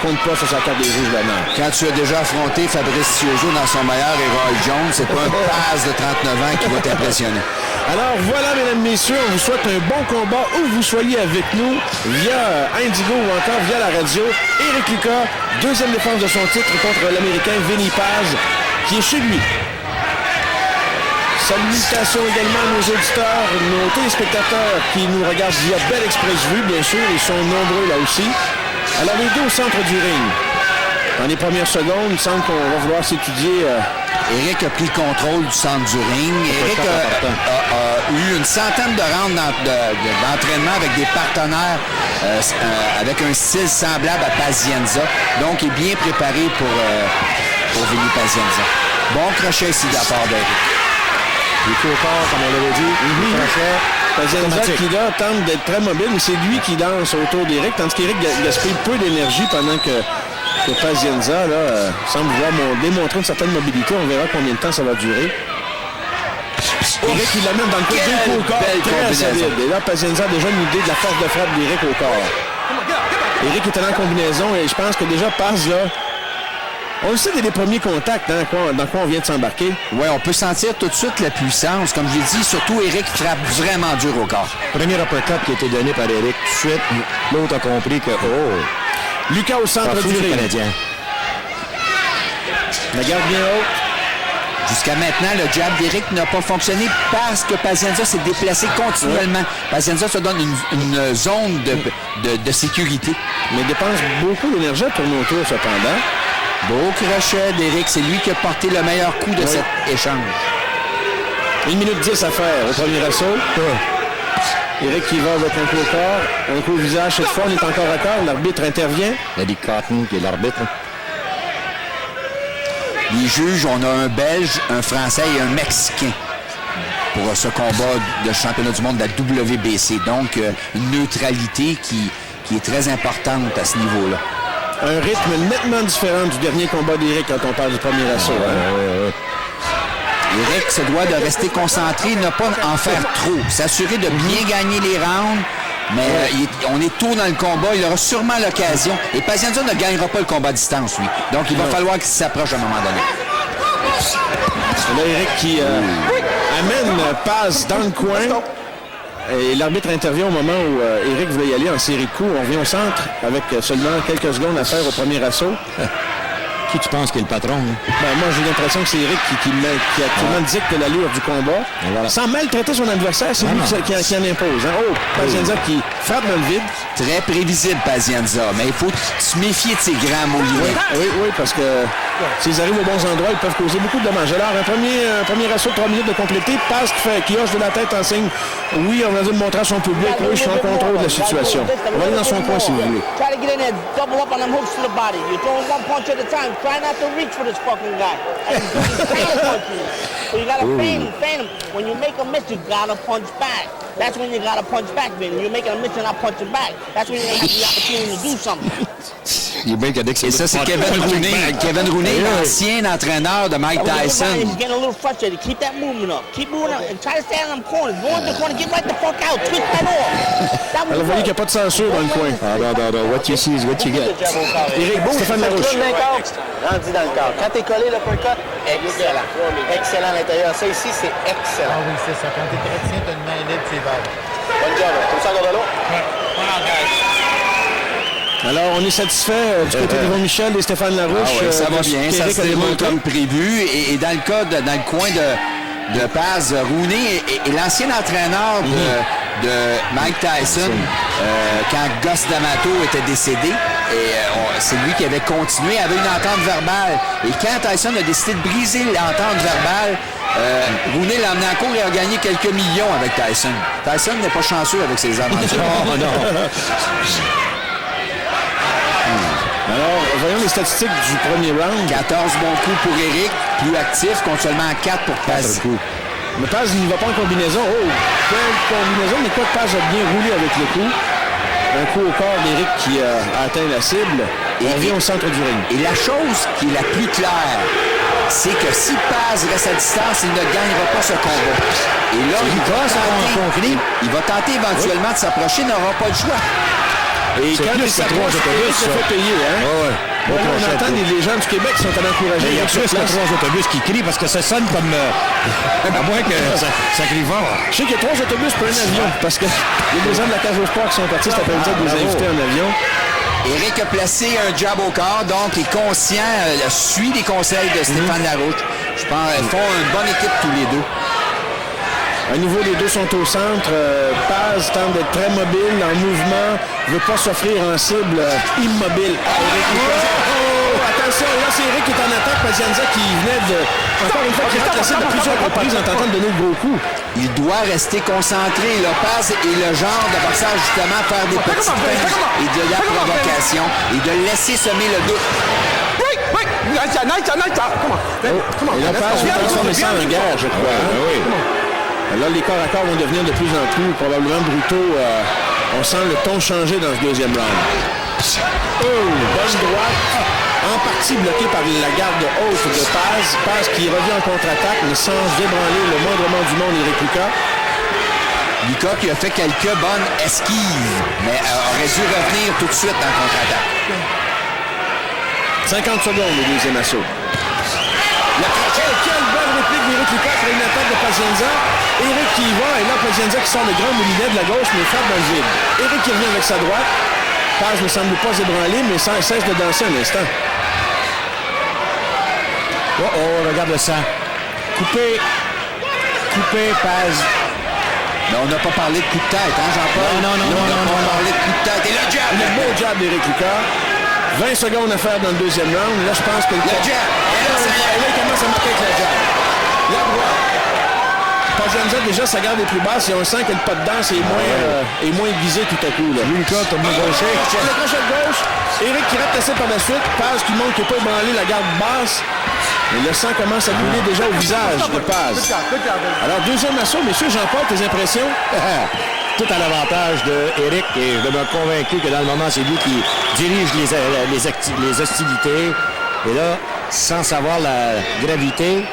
compte pas sur sa carte des rouges là-dedans. Quand tu as déjà affronté Fabrice Tiozo dans son meilleur et Roy Jones, c'est pas un passe de 39 ans qui va t'impressionner. Alors voilà, mesdames, messieurs, on vous souhaite un bon combat où vous soyez avec nous via Indigo ou encore via la radio. Éric Lucas, deuxième défense de son titre contre l'Américain Vinny Paz, qui est chez lui. Salutations également à nos auditeurs, nos téléspectateurs qui nous regardent via Belle Express Vue, bien sûr, ils sont nombreux là aussi. Alors les deux au centre du ring. Dans les premières secondes, il semble qu'on va vouloir s'étudier. Éric a pris le contrôle du centre du ring. Éric a eu une centaine de rounds d'entraînement avec des partenaires avec un style semblable à Pazienza. Donc, il est bien préparé pour Vinny Pazienza. Bon crochet ici de la part d'Éric. Il est au corps, comme on l'avait dit. Crochet. Pazienza qui là tente d'être très mobile, mais c'est lui qui danse autour d'Éric, tandis qu'Éric gaspille peu d'énergie pendant que Pazienza semble vouloir démontrer une certaine mobilité. On verra combien de temps ça va durer. Éric, il l'amène dans le coup de au corps, très solide. Et là, Pazienza a déjà une idée de la force de frappe d'Éric au corps. Éric était en combinaison et je pense que déjà Paz, là, on le sait dès les premiers contacts, hein, dans quoi on vient de s'embarquer. Oui, on peut sentir tout de suite la puissance. Comme je l'ai dit, surtout Éric frappe vraiment dur au corps. Premier uppercut qui a été donné par Éric tout de suite. L'autre a compris que, Lucas au centre du ring. La garde bien haute. Jusqu'à maintenant, le jab d'Éric n'a pas fonctionné parce que Pazienza s'est déplacé continuellement. Pazienza se donne une zone de sécurité. Mais dépense beaucoup d'énergie à tourner autour, cependant. Beau crochet d'Éric, c'est lui qui a porté le meilleur coup de cet échange. 1 minute 10 à faire au premier assaut. Éric qui va avec un coup au corps, un coup au visage. Cette fois, on est encore à corps. L'arbitre intervient. Eddie Cotton qui est l'arbitre. Les juges, on a un Belge, un Français et un Mexicain pour ce combat de championnat du monde de la WBC. Donc, une neutralité qui est très importante à ce niveau-là. Un rythme nettement différent du dernier combat d'Éric quand on parle du premier assaut. Éric se doit de rester concentré, ne pas en faire trop. S'assurer de bien gagner les rounds. Mais on est tôt dans le combat, il aura sûrement l'occasion. Et Pazienza ne gagnera pas le combat à distance, lui. Donc, il va falloir qu'il s'approche à un moment donné. Là, Éric qui amène Paz dans le coin. Et l'arbitre intervient au moment où Éric voulait y aller en série de coups. On revient au centre avec seulement quelques secondes à faire au premier assaut. Qui tu penses qui est le patron? Ben, moi, j'ai l'impression que c'est Éric qui actuellement dicte l'allure du combat. Voilà. Sans maltraiter son adversaire, c'est lui qui en impose. Hein? Oh, Pazienza qui frappe dans le vide. Très prévisible, Pazienza, mais il faut se méfier de ces grands moulins. Oui, parce que s'ils arrivent aux bons endroits, ils peuvent causer beaucoup de dommages. Alors, un premier assaut de 3 minutes de complété. Paz qui hoche de la tête en signe. Oui, on va dire de montrer à son public. Oui, je suis en contrôle de la situation. On va aller dans son coin si vous voulez. Try not to reach for this fucking guy. So you gotta feign him. When you make a miss, you gotta punch back. That's when you gotta punch back, man. You're making a miss and not punching back. That's when you're gonna have the opportunity to do something. Et ça, c'est Kevin Rooney. Kevin Rooney, l'ancien entraîneur de Mike Tyson. He's getting a little frustrated. Keep that movement up. Keep moving up and try to stay in them corners. Go in the corner, get right the fuck out. Twist that off. Alors, vous voyez qu'il n'y a pas de censure dans le coin. Non. What you see is what you get. Éric, Stéphane Larouche. Rendu dans le corps. Quand t'es collé, l'uppercut, excellent. Excellent à l'intérieur. Ça ici, c'est excellent. Ah oui, c'est ça. Quand t'es chrétien, t'as une main libre, c'est valable. Bonne job. Comme ça, encore de l'eau? Alors, on est satisfait du côté d'Yvon Michel et Stéphane Larouche. Ça va bien, ça se déroule comme prévu. Et dans le cas, dans le coin de Paz, Rooney est l'ancien entraîneur de Mike Tyson quand Gus D'Amato était décédé. Et c'est lui qui avait continué, avait une entente verbale. Et quand Tyson a décidé de briser l'entente verbale, Rooney l'a emmené en cours et a gagné quelques millions avec Tyson. Tyson n'est pas chanceux avec ses aventures. Alors, voyons les statistiques du premier round. 14 bons coups pour Éric, plus actif, contre seulement 4 pour Paz. Mais Paz n'y va pas en combinaison. Oh, quelle combinaison, mais quoi Paz a bien roulé avec le coup. Un coup au corps d'Éric qui a atteint la cible. Et on vient au centre du ring. Et la chose qui est la plus claire, c'est que si Paz reste à distance, il ne gagnera pas ce combat. Et là, il va tenter éventuellement de s'approcher, n'aura pas le choix. Et C'est quand plus il que 3 s'approche, autobus, il se ça. fait payer. Hein? Ouais. Voilà, on entend les gens du Québec qui sont allés encourager. Il y a sur plus que place. 3 autobus qui crient parce que ça sonne comme... à moins que ça crie fort. Je sais qu'il y a 3 autobus pour un avion, parce que les deux gens de la cage au sport qui sont partis cet après-midi de nous inviter en avion. Éric a placé un jab au corps, donc est conscient, suit les conseils de Stéphane Larouche. Je pense qu'ils font une bonne équipe tous les deux. À nouveau, les deux sont au centre. Paz tente d'être très mobile, en mouvement, ne veut pas s'offrir en cible immobile. Attention, là c'est Éric qui est en attaque, Pazienza qui venait de... Encore une fois, qui rate la cible à plusieurs reprises en tentant de donner le gros coup. Il doit rester concentré. Lopez est le genre de boxeur justement faire des petits pains et de la provocation et de laisser semer le doute. Et là, Paz va transformer ça en guerre, je crois. Là, les corps à corps vont devenir de plus en plus probablement brutaux. On sent le ton changer dans ce deuxième round. Bonne droite, en partie bloquée par la garde haute de Paz. Paz qui revient en contre-attaque, mais sans débranler le moindrement du monde Éric Lucas. Lucas qui a fait quelques bonnes esquives, mais aurait dû revenir tout de suite en contre-attaque. 50 secondes au deuxième assaut. Quelle bonne réplique d'Éric Lucas après une attaque de Pazienza. Éric qui y va, et là Pazienza qui sort le grand moulinet de la gauche, mais frappe dans le vide. Éric qui revient avec sa droite. Paz ne semble pas ébranler, mais cesse de danser un instant. Regarde le sang. Coupé, Paz. Mais on n'a pas parlé de coup de tête, hein, Jean-Paul? Non. On n'a pas parlé de coup de tête. Et le jab! Le beau jab d'Éric Lucas. 20 secondes à faire dans le deuxième round. Là, je pense que Le jab! Et là, ça y est. Et là, il commence à marquer avec la jab. La droite. Pazienza, déjà, sa garde est plus basse et on sent que le pas de danse est moins aiguisé tout à coup. Lucas, t'as mis gauche. Le crochet de gauche. Éric qui rate assez par la suite. Paz qui montre qu'il n'a pas ébranlé la garde basse. Et le sang commence à couler déjà au visage de Paz. Alors, deuxième assaut, messieurs, Jean-Paul, tes impressions? Tout à l'avantage d'Éric et je demeure convaincu que dans le moment, c'est lui qui dirige les hostilités. Et là, sans savoir la gravité...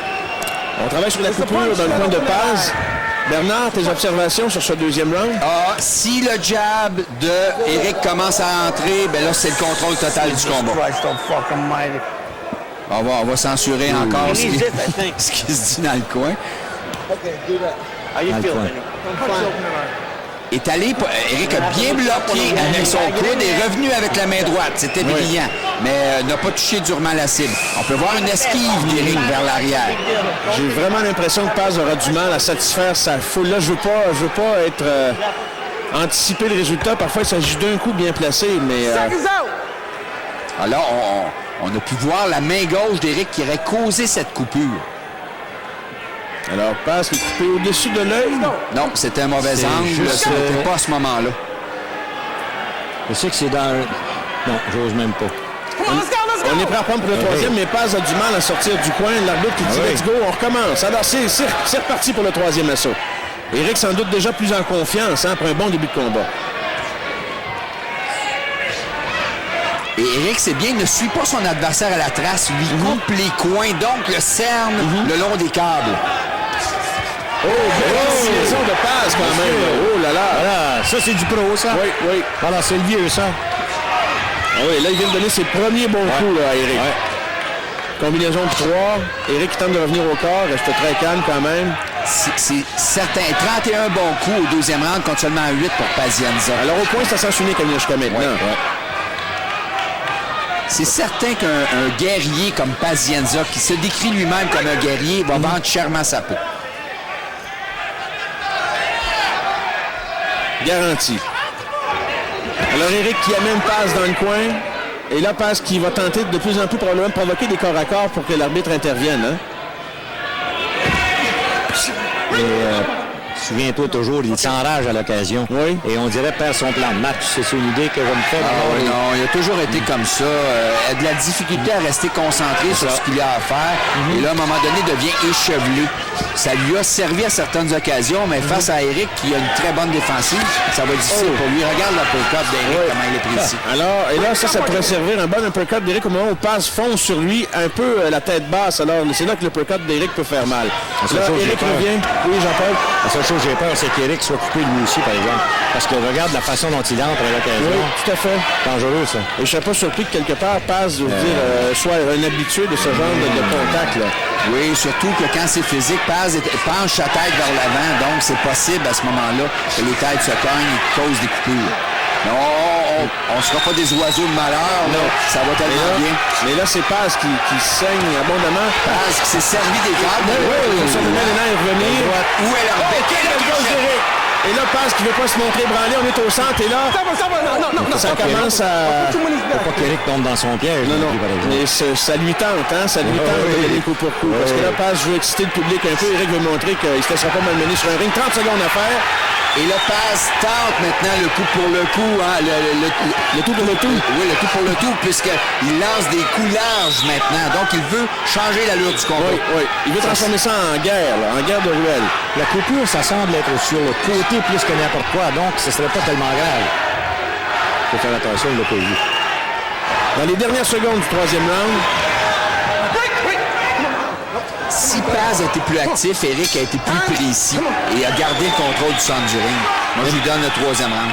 On travaille sur la coupure dans le coin de Paz. Bernard, tes observations sur ce deuxième round? Si le jab de Éric commence à entrer, ben là, c'est le contrôle total du combat. On va censurer encore ce qui se dit dans le coin. Est allé, Éric a bien bloqué avec son coude et revenu avec la main droite. C'était brillant, mais n'a pas touché durement la cible. On peut voir une esquive d'Éric vers l'arrière. J'ai vraiment l'impression que Paz aura du mal à satisfaire sa foule. Là, je veux pas être anticiper le résultat. Parfois, il s'agit d'un coup bien placé, mais... Alors, on a pu voir la main gauche d'Éric qui aurait causé cette coupure. Alors, Paz qui est coupé au-dessus de l'œil. Non, c'était un mauvais angle. C'était pas à ce moment-là. Je sais que c'est dans... Non, j'ose même pas. On est prêt à prendre pour le troisième, mais Paz a du mal à sortir du coin. L'arbitre qui dit « Let's go », on recommence. Alors, c'est reparti pour le troisième assaut. Éric sans doute déjà plus en confiance après un bon début de combat. Et Éric, c'est bien, ne suit pas son adversaire à la trace, lui coupe les coins, donc le cerne le long des câbles. Oh, belle liaison de Paz quand même. Oh là là. Voilà, ça c'est du pro, ça. Oui. Alors, c'est le vieux, ça. Ah oui, là, il vient de donner ses premiers bons coups là, à Éric. Combinaison de 3. Éric qui tente de revenir au corps, reste très calme quand même. C'est certain. 31 bons coups au deuxième round contre seulement 8 pour Pazienza. Alors au point, c'est à sens unique jusqu'à maintenant. C'est certain qu'un guerrier comme Pazienza, qui se décrit lui-même comme un guerrier, va vendre chèrement sa peau. Garanti. Alors Éric qui amène Paz dans le coin. Et là, Paz qui va tenter de plus en plus probablement provoquer des corps à corps pour que l'arbitre intervienne. Hein? Souviens-toi toujours, il s'enrage à l'occasion. Oui. Et on dirait perdre son plan de match. C'est une idée que je me fais. Non, il a toujours été comme ça. Il a de la difficulté à rester concentré sur ce qu'il a à faire. Et là, à un moment donné, devient échevelé. Ça lui a servi à certaines occasions, mais face à Éric, qui a une très bonne défensive, ça va être difficile pour lui. Regarde l'uppercut d'Éric, comment il est précis. Alors, et là, ça pourrait servir un bon uppercut d'Éric au moment où Paz fonce sur lui, un peu la tête basse. Alors, c'est là que l'uppercut d'Éric peut faire mal. Là, Éric revient. Oui, Jean-Paul. La seule chose que j'ai peur, c'est qu'Éric soit coupé lui aussi, par exemple. Parce que regarde la façon dont il entre à l'occasion. Oui, tout à fait. Dangereux, ça. Et je ne serais pas surpris que quelque part, Paz, je veux dire, soit un habitué de ce genre de contact, là. Oui, surtout que quand c'est physique, Paz penche sa tête vers l'avant, donc c'est possible à ce moment-là que les têtes se cognent et causent des coupures. Mais on ne sera pas des oiseaux de malheur, là. Ça va tellement bien. Mais là, c'est Paz qui saigne abondamment. Paz qui s'est servi des câbles. Oui, ça venait les nerfs revenir. Où est leur becquet, le crochet? Et là, Paz qui ne veut pas se montrer branlé, on est au centre, et là, ça commence à... Faut pas qu'Éric tombe dans son piège. Non, par exemple. mais ça lui tente, hein? Ça lui tente de gagner coup pour coup. Parce que là, Paz veut exciter le public un peu. Eric veut montrer qu'il ne se laissera pas malmener sur un ring. 30 secondes à faire. Et le Paz tente maintenant le coup pour le coup, hein, Le tout pour le tout. Oui, le tout pour le tout, puisqu'il lance des coups larges maintenant. Donc, il veut changer l'allure du combat. Oui, oui. Il veut transformer ça en guerre, là, en guerre de ruelle. La coupure, ça semble être sur le côté plus que n'importe quoi, donc ce ne serait pas tellement grave. Il faut faire attention, il ne l'a pas vu. Dans les dernières secondes du troisième round, Si Paz a été plus actif, Eric a été plus précis et a gardé le contrôle du centre du ring. Moi, je lui donne le troisième round.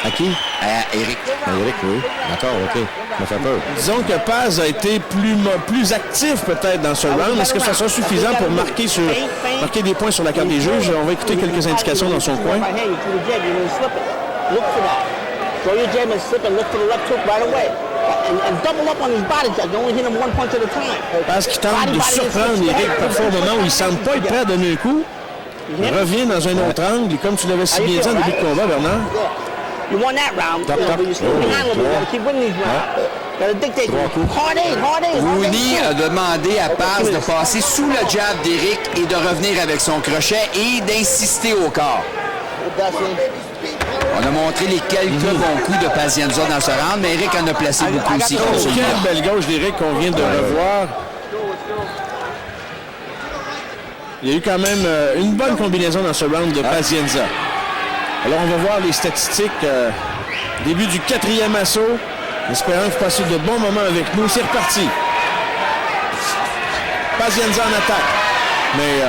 À qui? À Eric. À Éric, oui. D'accord, OK. Ça me fait peur. disons que Paz a été plus actif peut-être dans ce round. Est-ce que ça sera suffisant pour marquer des points sur la carte des juges? On va écouter quelques indications dans son coin. Right hand, you threw the jab, you're gonna slip it. Look for that. Throw your jab and slip and look for the left hook right away. And double up on his body shot. You only hit him one punch at a time. Paz qui tente de surprendre Eric parfois au moment où il ne semble pas être prêt à donner un coup. Il revient dans un autre angle. Et comme tu l'avais si bien dit en début de combat, Bernard. You won that round, but you're still behind a little bit. You gotta keep winning these rounds. Gotta dictate. Hard aid, hard aid. Rooney a demandé à Paz de passer sous le jab d'Eric et de revenir avec son crochet et d'insister au corps. On a montré les quelques bons coups de Pazienza dans ce round, mais Eric en a placé beaucoup aussi. Oh, quelle belle gauche d'Eric qu'on vient de revoir. Il y a eu quand même une bonne combinaison dans ce round de Pazienza. Alors, on va voir les statistiques. Début du 4e assaut. Espérons que vous passez de bons moments avec nous. C'est reparti. Pazienza en attaque. Mais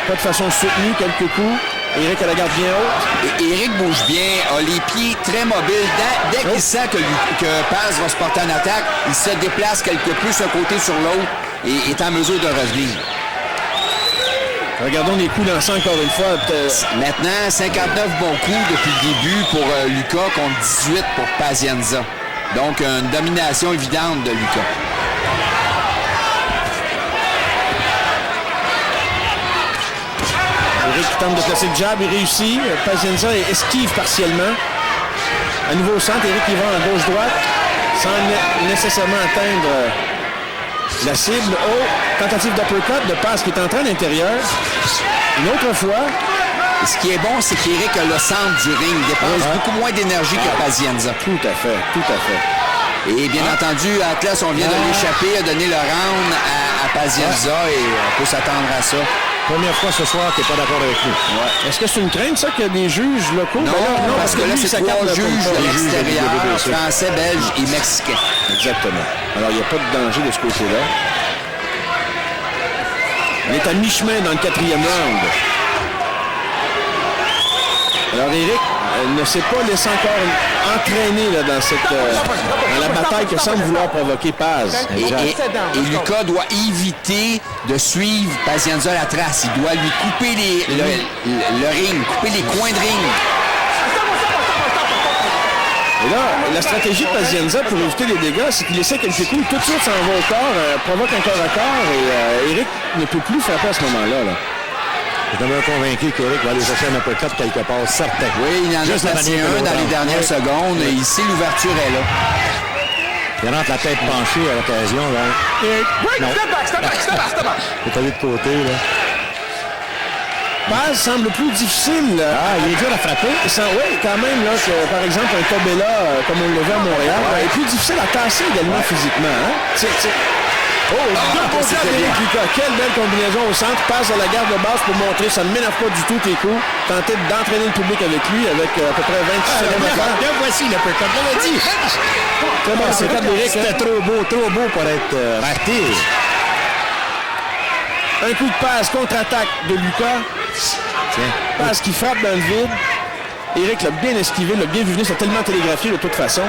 pas de façon soutenue, quelques coups. Eric a la garde bien haute. Et Eric bouge bien, a les pieds très mobiles. Dès qu'il sent que Paz va se porter en attaque, il se déplace quelque peu sur un côté sur l'autre et est en mesure de revenir. Regardons les coups lancés encore une fois. Maintenant, 59 bons coups depuis le début pour Lucas contre 18 pour Pazienza. Donc, une domination évidente de Lucas. Eric qui tente de placer le jab, il réussit. Pazienza esquive partiellement. À nouveau au centre, Eric il va en gauche-droite sans nécessairement atteindre la cible. Oh, tentative d'uppercut de Paz qui est entré à l'intérieur. Une autre fois. Et ce qui est bon, c'est qu'Eric a le centre du ring. Il dépense beaucoup moins d'énergie que Pazienza. Tout à fait, tout à fait. Et bien entendu, Atlas, on vient de l'échapper, a donné le round à Pazienza et on peut s'attendre à ça. Première fois ce soir que tu n'es pas d'accord avec nous. Ouais. Est-ce que c'est une crainte, ça, qu'il y a des juges locaux? Non, Ben parce que là, lui, c'est sa carte trois ne juges compte pas. de l'extérieur, Bien sûr. français, belges et mexicains. Exactement. Alors, il n'y a pas de danger de ce côté-là. Il est à mi-chemin dans le 4e round. Alors, Eric ne s'est pas laissé encore entraîner là, dans la bataille que semble vouloir provoquer Paz. Et Lucas doit éviter de suivre Pazienza à la trace. Il doit lui couper le ring, couper les coins de ring. Et là, la stratégie de Pazienza pour éviter les dégâts, c'est qu'il essaie quelques coups, tout de suite s'en va au corps, provoque un corps à corps et Eric ne peut plus frapper à ce moment-là. Là. Je suis convaincu qu'Éric va aller chercher un uppercut quelque part, certain. Oui, il en a placé un dans les dernières secondes et ici, l'ouverture est là. Il rentre la tête penchée à l'occasion. Non. Il est allé de côté, là. Paz semble plus difficile. Il est dur à frapper. Oui, quand même, là, que, par exemple, un Tobella, comme on le voit à Montréal, est plus difficile à tasser également physiquement. Hein? Oh, deux beaux jabs d'Éric Lucas. Quelle belle combinaison au centre. Passe à la garde de base pour montrer ça ne m'énerve pas du tout tes coups. Tenter d'entraîner le public avec lui avec à peu près 26 secondes à faire. Voici le uppercut. On l'a dit. Très bon, c'est d'Éric. C'était trop beau pour être raté. Un coup de passe, contre-attaque de Lucas. Tiens. Passe qui frappe dans le vide. Éric l'a bien esquivé, l'a bien vu venir. C'est tellement télégraphié de toute façon.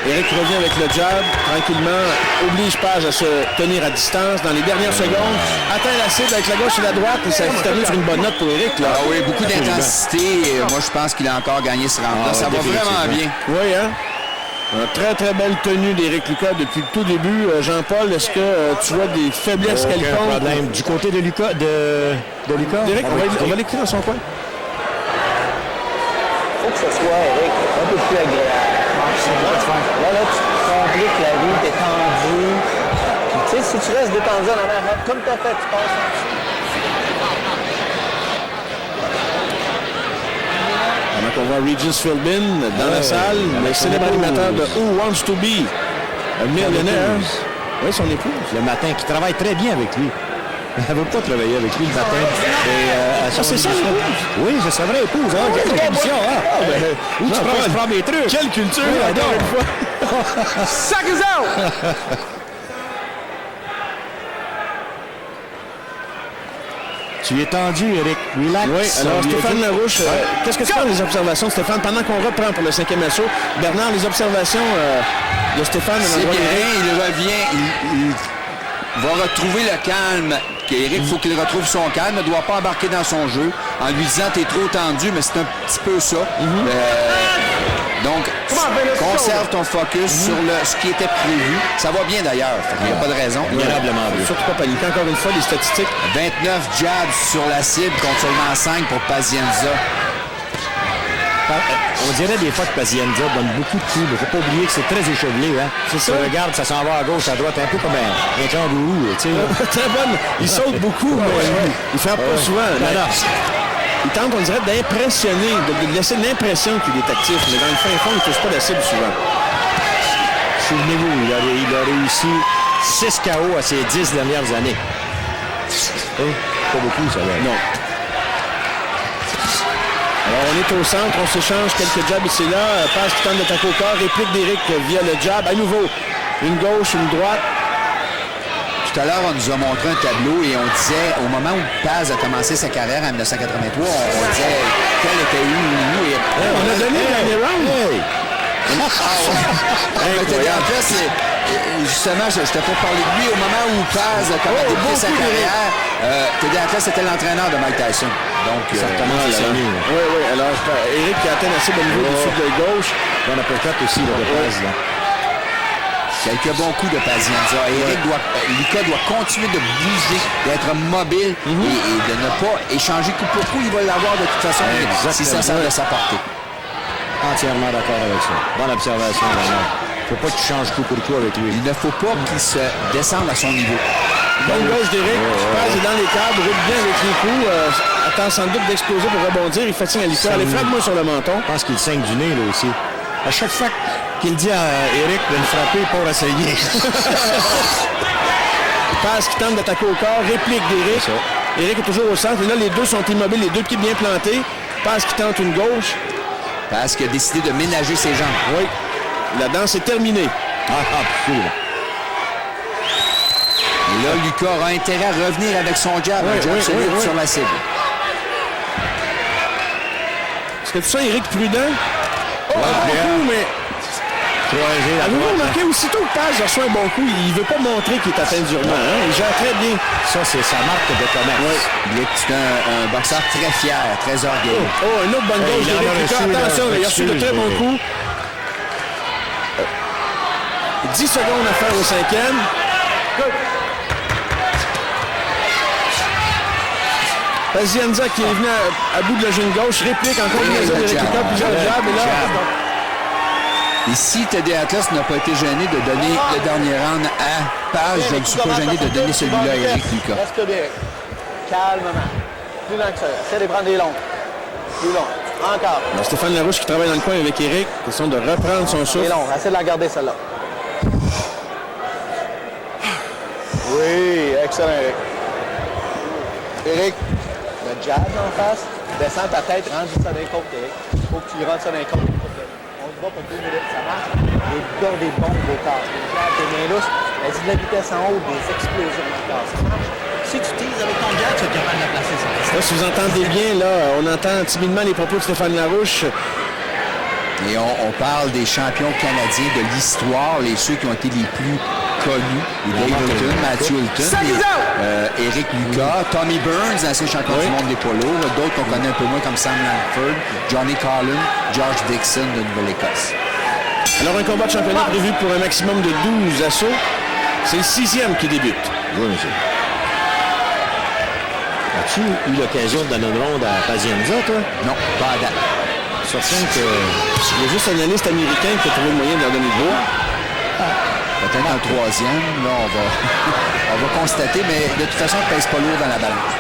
Éric revient avec le jab, tranquillement, oblige Page à se tenir à distance dans les dernières secondes, atteint la cible avec la gauche et la droite, et ça se termine sur une bonne note pour Éric. Là. Ah oui, beaucoup d'intensité. Moi, je pense qu'il a encore gagné ce round-là. Ça va vraiment bien. Oui, hein? Une très, très belle tenue d'Éric Lucas depuis le tout début. Jean-Paul, est-ce que tu vois des faiblesses quelconques? Problème. Du côté de Lucas, de Lucas? Éric, on va l'écrire dans son coin. Il faut que ce soit, Eric, un peu plus agréable. Là, tu compliques la vie, t'es tendu. Tu sais, si tu restes détendu en arrière, comme tu as fait, tu passes en dessous. Pendant qu'on voit Regis Philbin dans la salle, le célèbre animateur de Who Wants to Be a Millionaire. Oui, son épouse. Le matin, qui travaille très bien avec lui. Elle ne veut pas travailler avec lui le matin. C'est ça, l'épouse? Oui, c'est vrai, épouse. Hein? Quelle émission, hein? Où tu prends mes trucs? Quelle culture, encore une fois! Suck us out! Tu es tendu, Eric. Relax. Oui, alors Stéphane Larouche, qu'est-ce que tu penses des observations, Stéphane? Pendant qu'on reprend pour le 5e assaut, Bernard, les observations de Stéphane... C'est bien, il revient, il va retrouver le calme. Éric, il faut qu'il retrouve son calme. Il ne doit pas embarquer dans son jeu en lui disant « t'es trop tendu », mais c'est un petit peu ça. Donc, conserve ton focus sur ce qui était prévu. Ça va bien d'ailleurs. Il n'y a pas de raison. Admirablement bien. Surtout pas paniquer. Encore une fois, les statistiques. 29 jabs sur la cible contre seulement 5 pour Pazienza. On dirait des fois que Pazienza donne beaucoup de coups. Il ne faut pas oublier que c'est très échevelé. Hein? C'est ça. Tu regardes, ça s'en va à gauche, à droite, un peu comme un kangourou. Très bonne. Il saute beaucoup, mais il ne frappe pas souvent. Il tente, on dirait, d'impressionner, de laisser l'impression qu'il est actif. Mais dans le fin fond, il ne touche pas la cible souvent. Souvenez-vous, il a réussi 6 KO à ses 10 dernières années. Pas beaucoup, ça va. Non. Alors, on est au centre, on s'échange quelques jabs ici et là. Passe qui tente d'attaquer au corps, réplique d'Éric via le jab. À nouveau, une gauche, une droite. Tout à l'heure, on nous a montré un tableau et on disait, au moment où Paz a commencé sa carrière en 1983, on disait quel était où. On a donné le dernier round. Justement, je t'ai pas parlé de lui. Au moment où Paz a débuté sa carrière, Teddy Atlas était l'entraîneur de Mike Tyson. Donc, certainement, oui. Alors, Éric qui a atteint la cible au niveau du souffle de gauche. On a peut-être aussi de Paz, là. Quelques bons coups de Pazienza. Lucas doit continuer de bouger, d'être mobile et de ne pas échanger coup pour coup. Il va l'avoir de toute façon si ça sort de sa portée. Entièrement d'accord avec ça. Bonne observation, Bernard. Il ne faut pas que tu changes coup pour coup avec lui. Il ne faut pas qu'il se descende à son niveau. Bonne gauche d'Éric. Paz est dans les cadres, roule bien avec les coups. Attend sans doute d'exploser pour rebondir. Il fatigue à Lucas. Allez, frappe-moi sur le menton. Je pense qu'il saigne du nez, là aussi. À chaque fois qu'il dit à Éric de le frapper pour essayer. Paz qui tente d'attaquer au corps, réplique d'Éric. Éric est toujours au centre. Et là, les deux sont immobiles, les deux pieds bien plantés. Paz qui tente une gauche. Paz qui a décidé de ménager ses jambes. Oui. La danse est terminée. Absolument. Et là, Lucas aura intérêt à revenir avec son jab. Un jab solide sur la cible. Est-ce que tu sens Éric prudent? Beaucoup, mais... Avez-vous remarqué, aussitôt que Paz reçoit un bon coup, il ne veut pas montrer qu'il est atteint durement. Hein? Il gère très bien. Ça, c'est sa marque de commerce. C'est un boxeur très fier, très orgueilleux. Une autre bonne gauche d'Éric Lucas. Attention, il a reçu de très bons coups. 10 secondes à faire au 5e. Pazienza qui est venu à bout de la jeune gauche, réplique encore une fois d'Éric Lucas, plusieurs jabs. Et là... Et si Teddy Atlas n'a pas été gêné de donner le dernier round à Paz, je ne suis pas gêné de donner celui-là à Éric Lucas. Reste bien. Calmement. Plus lent que ça. Essaie de prendre des longs. Plus long. Encore. Alors, Stéphane Larouche qui travaille dans le coin avec Éric. Question de reprendre son souffle. Des longs. Essaie de la garder, celle-là. Oui, excellent, Éric. Éric, le jab en face. Descends ta tête, rentre ça dans les côtes, Éric. Il faut que tu rentres ça dans les côtes. On se bat pour 2 minutes, ça marche. Et donne des bombes au corps. Des jabs, des mains lousses. Vas-y de la vitesse en haut, des explosions du corps. Ça marche. Si tu teases avec ton jab, tu es capable de la placer sur la Là, si vous entendez bien, là, on entend timidement les propos de Stéphane Larouche. Et on parle des champions canadiens de l'histoire, ceux qui ont été les plus connus. Dave Hilton, Matthew Hilton, Eric Lucas, Tommy Burns, ancien champion du monde des poids lourds. D'autres qu'on connaît un peu moins comme Sam Langford, Johnny Carlin, George Dixon de Nouvelle-Écosse. Alors, un combat de championnat prévu pour un maximum de 12 assauts. C'est le 6e qui débute. Oui, monsieur. As-tu eu l'occasion de donner une ronde à Pazienza, toi? Non, pas à date. Certain que... Il y a juste un analyste américain qui a trouvé le moyen de leur donner le droit. Peut-être un troisième. Là, on va constater, mais de toute façon, il ne pèse pas lourd dans la balance.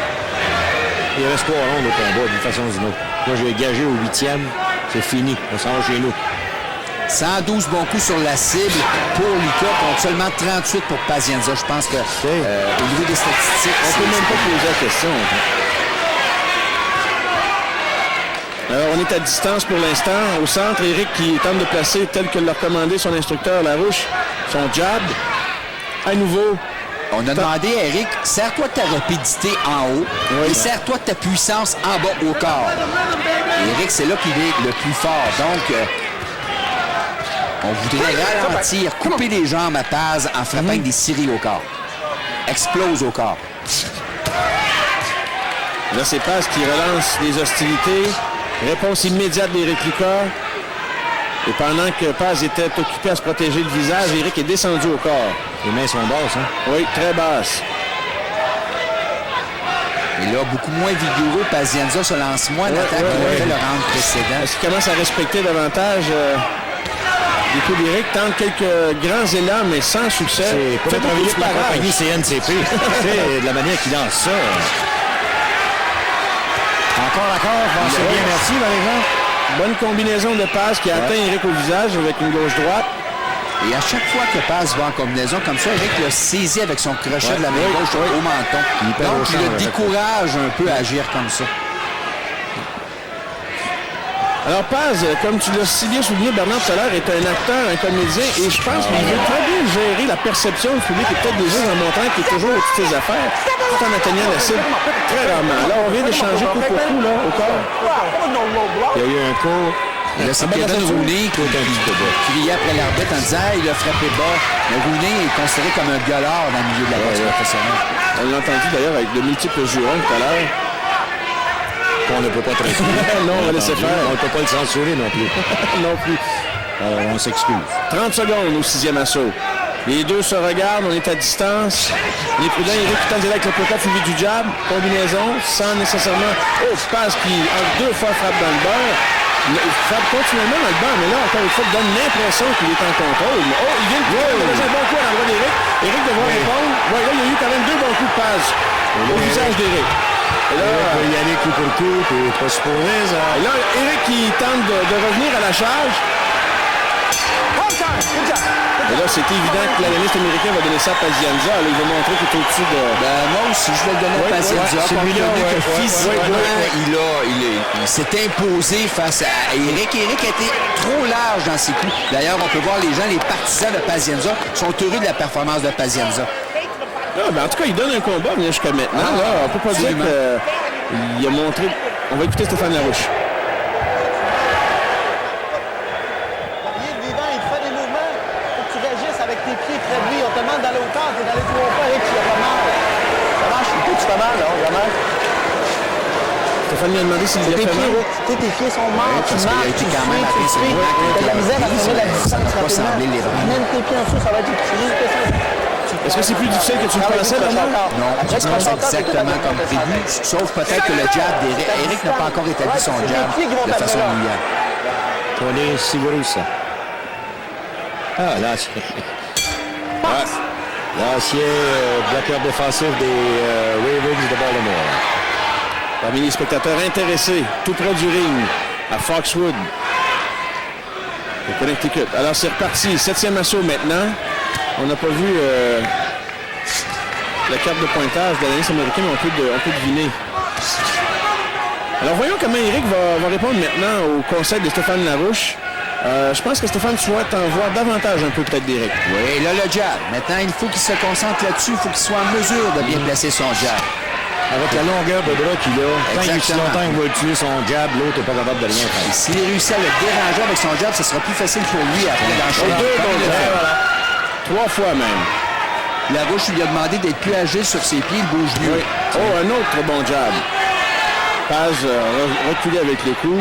Il reste 3 rondes au combat, d'une façon ou d'une autre. Moi, je vais gager au 8e. C'est fini. On s'en va chez nous. 112 bons coups sur la cible pour Lucas, contre seulement 38 pour Pazienza. Je pense que au niveau des statistiques, on ne peut même pas poser la question. Alors, on est à distance pour l'instant. Au centre, Eric qui tente de placer, tel que l'a recommandé son instructeur Larouche, son jab. À nouveau. On a demandé à Eric, sers-toi de ta rapidité en haut et sers-toi de ta puissance en bas au corps. Et Eric, c'est là qu'il est le plus fort. Donc, on voudrait ralentir, couper les jambes à Paz en frappant avec des scieries au corps. Explose au corps. Là, c'est Paz qui relance les hostilités. Réponse immédiate d'Éric Lucas. Et pendant que Paz était occupé à se protéger le visage, Eric est descendu au corps. Les mains sont basses, hein? Oui, très basses. Et là, beaucoup moins vigoureux, Pazienza se lance moins d'attaque qu'il a fait le round précédent. Est-ce qu'il commence à respecter davantage les coups d'Éric? Tente quelques grands élans, mais sans succès. C'est pour travailler pour la compagnie CNCP. C'est de la manière qu'il lance ça. Encore, c'est bien, merci, Valérie. Bonne combinaison de passes qui atteint Eric au visage avec une gauche-droite. Et à chaque fois que Paz va en combinaison comme ça, Eric le saisit avec son crochet de la main gauche au menton. Donc, il le décourage un peu à agir comme ça. Alors Paz, comme tu l'as si bien souligné, Bernard, tout à l'heure, est un acteur, un comédien, et je pense qu'il veut très bien gérer la perception du public et peut-être des jeux en montant qui est toujours au-dessus de ses affaires, tout en atteignant la cible très rarement. Là, on vient d'échanger coup pour coup, là, au corps. Il y a eu un coup. Et là, c'est Kevin Rooney qui criait après l'arbitre en disant il a frappé bas. Mais Rooney est considéré comme un gueulard dans le milieu de la boxe professionnelle. On l'a entendu d'ailleurs avec de multiples jurons tout à l'heure. On ne peut pas traiter. Non, on va laisser faire. On ne peut pas le censurer non plus. Non plus. Alors, on s'excuse. 30 secondes au 6e assaut. Les deux se regardent, on est à distance. Les prudents, Eric qui tente avec le poids suivi du jab. Combinaison, sans nécessairement... Oh, Paz qui, en 2 fois, frappe dans le beurre. Il frappe continuellement dans le beurre, mais là, encore une fois, donne l'impression qu'il est en contrôle. Oh, il vient de donner un bon coup à l'endroit d'Éric. Éric devra répondre. Ouais, là, il y a eu quand même 2 bons coups de Paz au visage d'Éric. Et là, on peut y aller coup pour coup, puis pas supposé, ça. Et là, Eric qui tente de revenir à la charge. Et là, c'est évident que l'analyste américain va donner ça à Pazienza. Là, il va montrer qu'il est au-dessus de... moi aussi, je vais le donner à Pazienza. Physiquement, il s'est imposé face à Eric. Eric a été trop large dans ses coups. D'ailleurs, on peut voir les gens, les partisans de Pazienza, sont heureux de la performance de Pazienza. En tout cas, il donne un combat jusqu'à maintenant. Là, on ne peut pas dire qu'il a montré... On va écouter Stéphane Larouche. Tes pieds près de lui, on te demande d'aller au corps, t'es dans les 3 pas, Eric, tu as pas mal. Ça marche, tu fais mal, là, vraiment. Stéphane lui a demandé s'il y a fait mal. Tes pieds sont morts, tu marches, tu suis, t'as de la misère à fermer la distance rapidement. Même tes pieds en dessous, ça va être difficile. Est-ce que c'est plus difficile que tu le pensais, Bernard? Non, je pense exactement comme prévu, sauf peut-être que le jab d'Eric. Eric n'a pas encore établi son jab de façon brillante. Tony Sigurusa. Ah, là, l'ancien bloqueur défensif des Ravens de Baltimore. Parmi les spectateurs intéressés, tout près du ring, à Foxwood, au Connecticut. Alors, c'est reparti. 7e assaut maintenant. On n'a pas vu la carte de pointage de l'analyste américain, mais on peut deviner. Alors, voyons comment Eric va répondre maintenant au conseil de Stéphane Larouche. Je pense que Stéphane souhaite en voir davantage un peu peut-être d'Éric. Oui, là, le jab. Maintenant, il faut qu'il se concentre là-dessus. Il faut qu'il soit en mesure de bien placer son jab. Avec la longueur de bras qu'il a, tant il est longtemps qu'il va utiliser son jab, l'autre n'est pas capable de rien faire. Et s'il réussit à le déranger avec son jab, ce sera plus facile pour lui après d'enchaîner. Deux bons jabs, voilà. 3 fois même. Larouche lui a demandé d'être plus agile sur ses pieds, il bouge mieux. Oui. Oh, un autre très bon jab. Paz reculé avec le coup.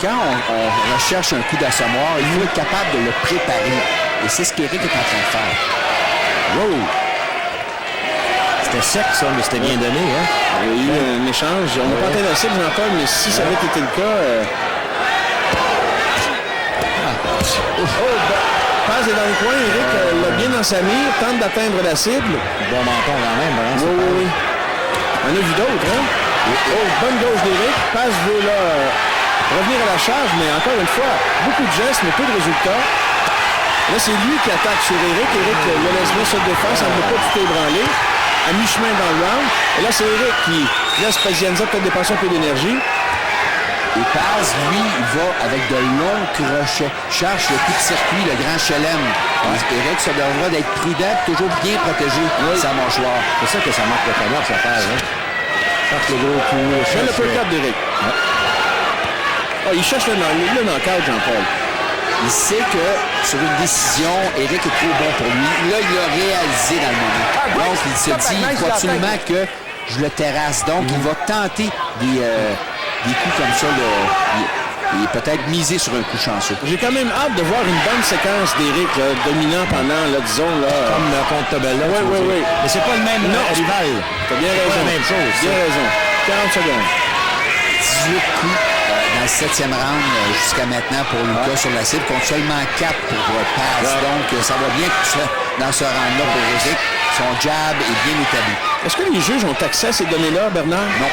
Quand on recherche un coup d'assommoir, il faut être capable de le préparer. Et c'est ce qu'Éric est en train de faire. Wow! C'était sec, ça, mais c'était bien donné. Hein? Il y a eu un échange. On n'a pas atteint la cible, Jean-Paul, mais si ça avait été le cas... Paz est dans le coin. Éric l'a bien dans sa mire, tente d'atteindre la cible. Bon menton quand même. Hein, Oui. On a vu d'autres, hein? Oh, bonne gauche d'Éric. Paz veut là revenir à la charge, mais encore une fois, beaucoup de gestes, mais peu de résultats. Là, c'est lui qui attaque sur Éric. Éric le laisse bien sur défense, ça ne veut pas tout ébranler. À mi-chemin dans le round. Et là, c'est Éric qui laisse Pazienza peut-être dépenser un peu d'énergie. Et Paz, lui, il va avec de longs crochets. Cherche le coup de circuit, le grand chelem. Éric se devra d'être prudent, toujours bien protégé sa mâchoire. C'est ça que ça marque le commerce, ça Paz. Hein? Cherche le gros coup. Cherche le uppercut d'Éric. Oh, il cherche le knockout, Jean-Paul. Il sait que sur une décision, Éric est trop bon pour lui. Là, il l'a réalisé dans le moment. Donc, il se dit, il faut absolument que je le terrasse. Donc, il va tenter des coups comme ça. Et peut-être miser sur un coup chanceux. J'ai quand même hâte de voir une bonne séquence d'Éric dominant pendant, là, disons... Là, comme contre Tobella. Oui. Mais c'est pas le même rival. T'as bien raison. C'est la même chose. Bien raison. 40 secondes. 18 coups dans le 7e round jusqu'à maintenant pour Lucas sur la cible, contre seulement 4 pour Paz. Donc, ça va bien dans ce round-là pour Éric. Son jab est bien établi. Est-ce que les juges ont accès à ces données-là, Bernard? Non.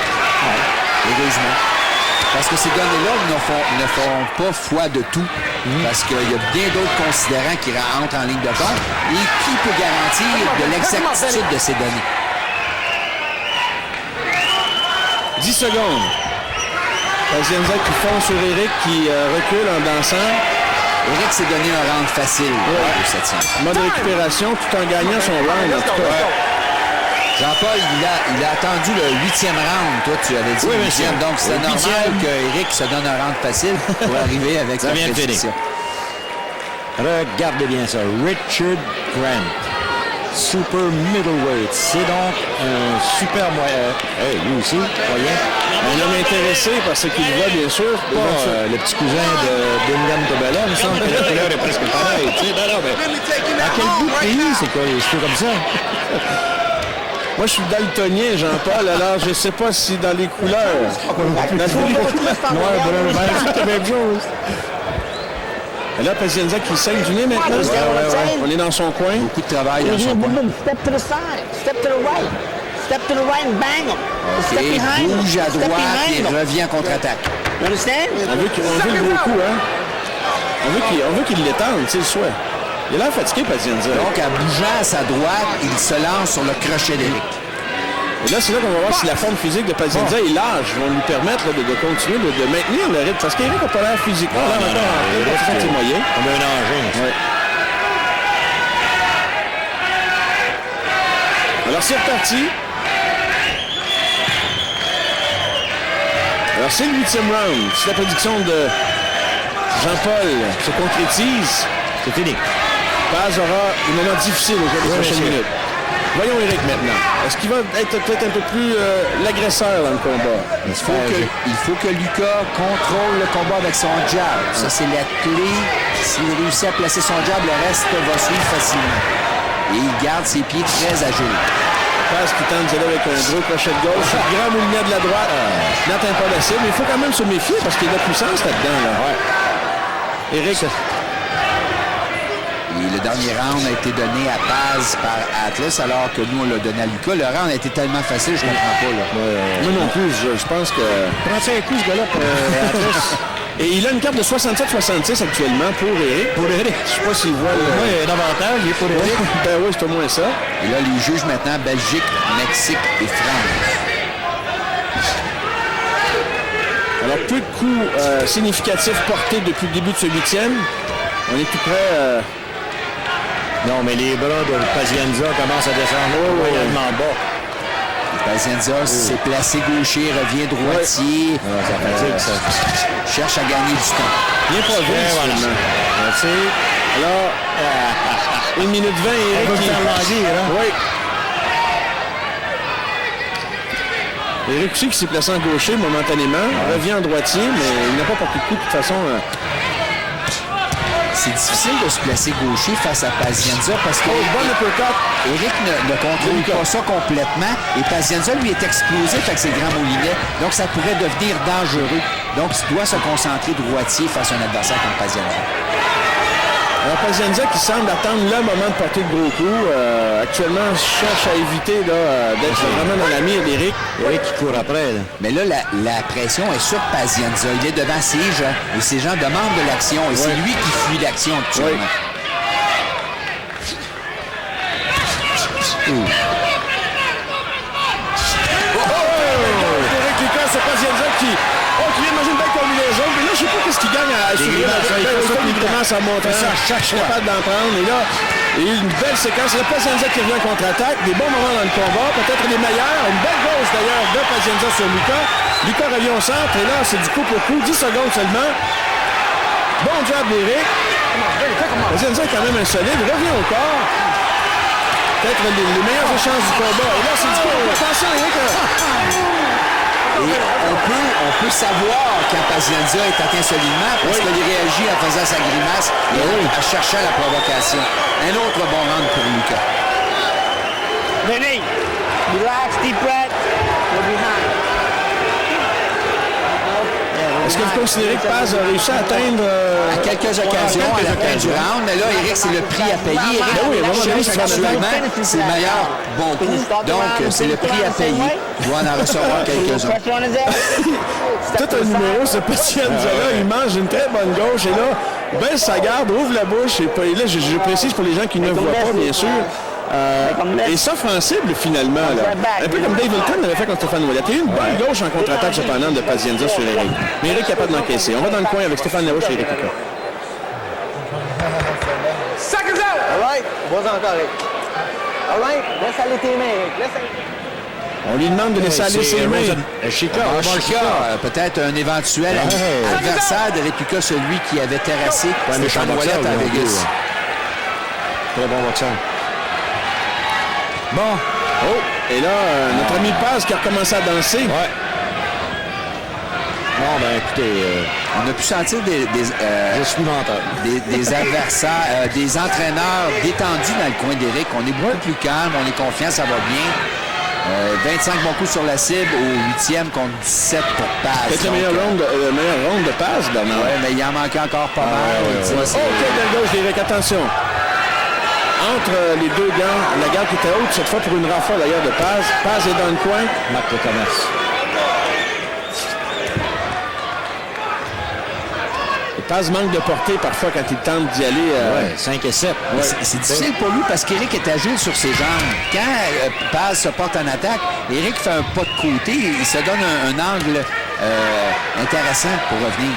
Heureusement. Parce que ces données-là ne font pas foi de tout. Parce qu'il y a bien d'autres considérants qui rentrent en ligne de compte. Et qui peut garantir de l'exactitude de ces données? 10 secondes. Pazienza qui fonce sur Éric, qui recule en dansant. Éric s'est donné un round facile au 7e. Mode récupération tout en gagnant son round, en tout cas. Jean-Paul, il a attendu le 8e round. Toi, tu avais dit le 8e. Donc, c'est normal qu'Éric se donne un round facile pour arriver avec sa prédiction. Regardez bien ça. Richard Grant. Super middleweight. C'est donc un super moyen. Lui aussi, voyez. Un homme intéressé par ce qu'il voit, bien sûr. Pas le petit cousin de Bingham Tobella, il me semble que la couleur est presque pareille. À quel bout de pays, c'est quoi les cheveux comme ça? Moi, je suis daltonien, Jean-Paul, alors je ne sais pas si dans les couleurs... Noir, brun, vert, c'est la même chose. Et là, Pazienza qui saigne du nez maintenant. Ouais. On est dans son coin. Beaucoup de travail dans son coin. Step to the side. Step to the right. Step to the right and bang him. Step OK, behind him. bouge à Step droite behind et him. revient en contre-attaque. You understand? On veut le gros coup, hein? On veut qu'il l'étende, c'est le souhait. Il a l'air fatigué, Pazienza. Donc, en bougeant à sa droite, il se lance sur le crochet d'Éric. Et là, c'est là qu'on va voir si la forme physique de Pazienza et l'âge vont lui permettre là, de continuer, de maintenir le rythme. Parce qu'Éric n'a pas l'air physiquement. Là, encore en train de moyen. On a un engin. Ouais. Alors, c'est reparti. Alors, c'est le 8e round. Si la prédiction de Jean-Paul se concrétise, C'est fini. Paz aura un moment difficile au cours des prochaines minutes. Voyons Éric maintenant. Est-ce qu'il va être peut-être un peu plus l'agresseur dans le combat? Il faut que Lucas contrôle le combat avec son jab. Ça, c'est la clé. S'il réussit à placer son jab, le reste va suivre facilement. Et il garde ses pieds très agiles. Paz qui tente d'y aller avec un gros crochet de gauche. Grand moulinet de la droite. N'atteint pas la cible. Mais il faut quand même se méfier parce qu'il y a de la puissance là-dedans. Là. Ouais. Éric... Et le dernier round a été donné à Paz par Atlas, alors que nous, on l'a donné à Lucas. Le round a été tellement facile, je ne comprends pas. Là. Moi non plus, je pense que... Prends-tu un coup, ce gars-là, pour Atlas? Et il a une carte de 67-66 actuellement pour Éric. Pour Éric. Je sais pas s'il voit le... Oui, il y a un avantage, il est pour Éric. Ben oui, c'est au moins ça. Et là, les juges maintenant, Belgique, Mexique et France. Alors, peu de coups significatifs portés depuis le début de ce 8e. On est tout près... Non, mais les bras de Pazienza commencent à descendre royalement bas. Pazienza s'est placé gaucher, revient droitier. Ça fatigue, ça. Cherche à gagner du temps. Bien pas vite, Voilà. finalement. Merci. Alors, 1 minute 20, Eric On va qui... faire languir, hein? Oui. Eric aussi qui s'est placé en gaucher momentanément, revient en droitier, mais il n'a pas porté de coup de toute façon. C'est difficile de se placer gaucher face à Pazienza parce que Bon uppercut. Eric ne contrôle pas ça complètement et Pazienza lui est explosif avec ses grands molinets, donc ça pourrait devenir dangereux. Donc il doit se concentrer droitier face à un adversaire comme Pazienza. Alors Pazienza qui semble attendre le moment de porter le gros coup. Actuellement, cherche à éviter d'être vraiment dans la mire d'Eric. Eric qui court après, là. Mais là, la pression est sur Pazienza. Il est devant ses gens et ses gens demandent de l'action et c'est lui qui fuit l'action actuellement. Eric Lucas sur Pazienza qui vient de manger une belle combinaison. Mais là, je sais pas qu'est-ce qu'il gagne à assurer. Il commence à monter. Je suis capable d'en prendre. Et là, il y a eu une belle séquence. Là, Pazienza qui revient en contre-attaque. Des bons moments dans le combat. Peut-être les meilleurs. Une belle gauche d'ailleurs de Pazienza sur Lucas. Lucas revient au centre. Et là, c'est du coup pour coup. 10 secondes seulement. Bon job d'Eric. Pazienza est quand même insolide. Revient au corps. Peut-être les meilleurs échanges du combat. Et là, c'est du coup. Attention, Eric. Et on peut savoir quand Pazienza est atteint solidement parce qu'il réagit en faisant sa grimace et en cherchant la provocation. Un autre bon round pour Lucas. Vinny, relax, deep breath. We're behind. Est-ce que vous considérez que Paz a réussi à atteindre... À quelques occasions, à la fin du round, mais là, Eric, c'est le prix à payer. Eric, oui, à un moment donné, cherche c'est actuellement, c'est le meilleur bon coup. Donc, c'est le prix à payer. Il doit en recevoir quelques-uns. Pressure on his head. Tout un numéro, ce Pazienza-là, il mange une très bonne gauche et là, baisse sa garde, ouvre la bouche et là, je précise pour les gens qui ne voient pas, bien sûr. Et s'offre en cible finalement. Là. Un peu comme Dave Hilton l'avait fait contre Stéphane Ouellet. Il y a eu une bonne gauche en contre-attaque cependant de Pazienza sur Eric. Mais Eric est capable d'encaisser. On va dans le coin avec Stéphane Larouche et Eric Lucas. All right, vas-y encore, Eric. All right, laisse aller tes mains, Eric. Laisse aller. On lui demande de laisser aller ses mains. Chica, Chica, peut-être un éventuel adversaire de Lucas, celui qui avait terrassé Stéphane Ouellet à Vegas. Très bon boxeur. Bon. Oh, et là, notre ami Paz qui a recommencé à danser. Ouais. Bon, ben écoutez, On a pu sentir je suis menteur. des adversaires, des entraîneurs détendus dans le coin d'Eric. On est beaucoup plus calme, on est confiant, ça va bien. 25 bons coups sur la cible au 8e contre 17 pour Paz. C'est le meilleur round de Paz, Bernard. Oui, mais il en manquait encore pas mal. Oh, quelle belle gauche d'Eric, attention. Entre les deux gants, la garde qui était haute, cette fois pour une rafale d'ailleurs de Paz. Paz est dans le coin. Marc de commerce. Et Paz manque de portée parfois quand il tente d'y aller. 5 et 7. Ouais. C'est difficile pour lui parce qu'Eric est agile sur ses jambes. Quand Paz se porte en attaque, Eric fait un pas de côté. Il se donne un angle intéressant pour revenir.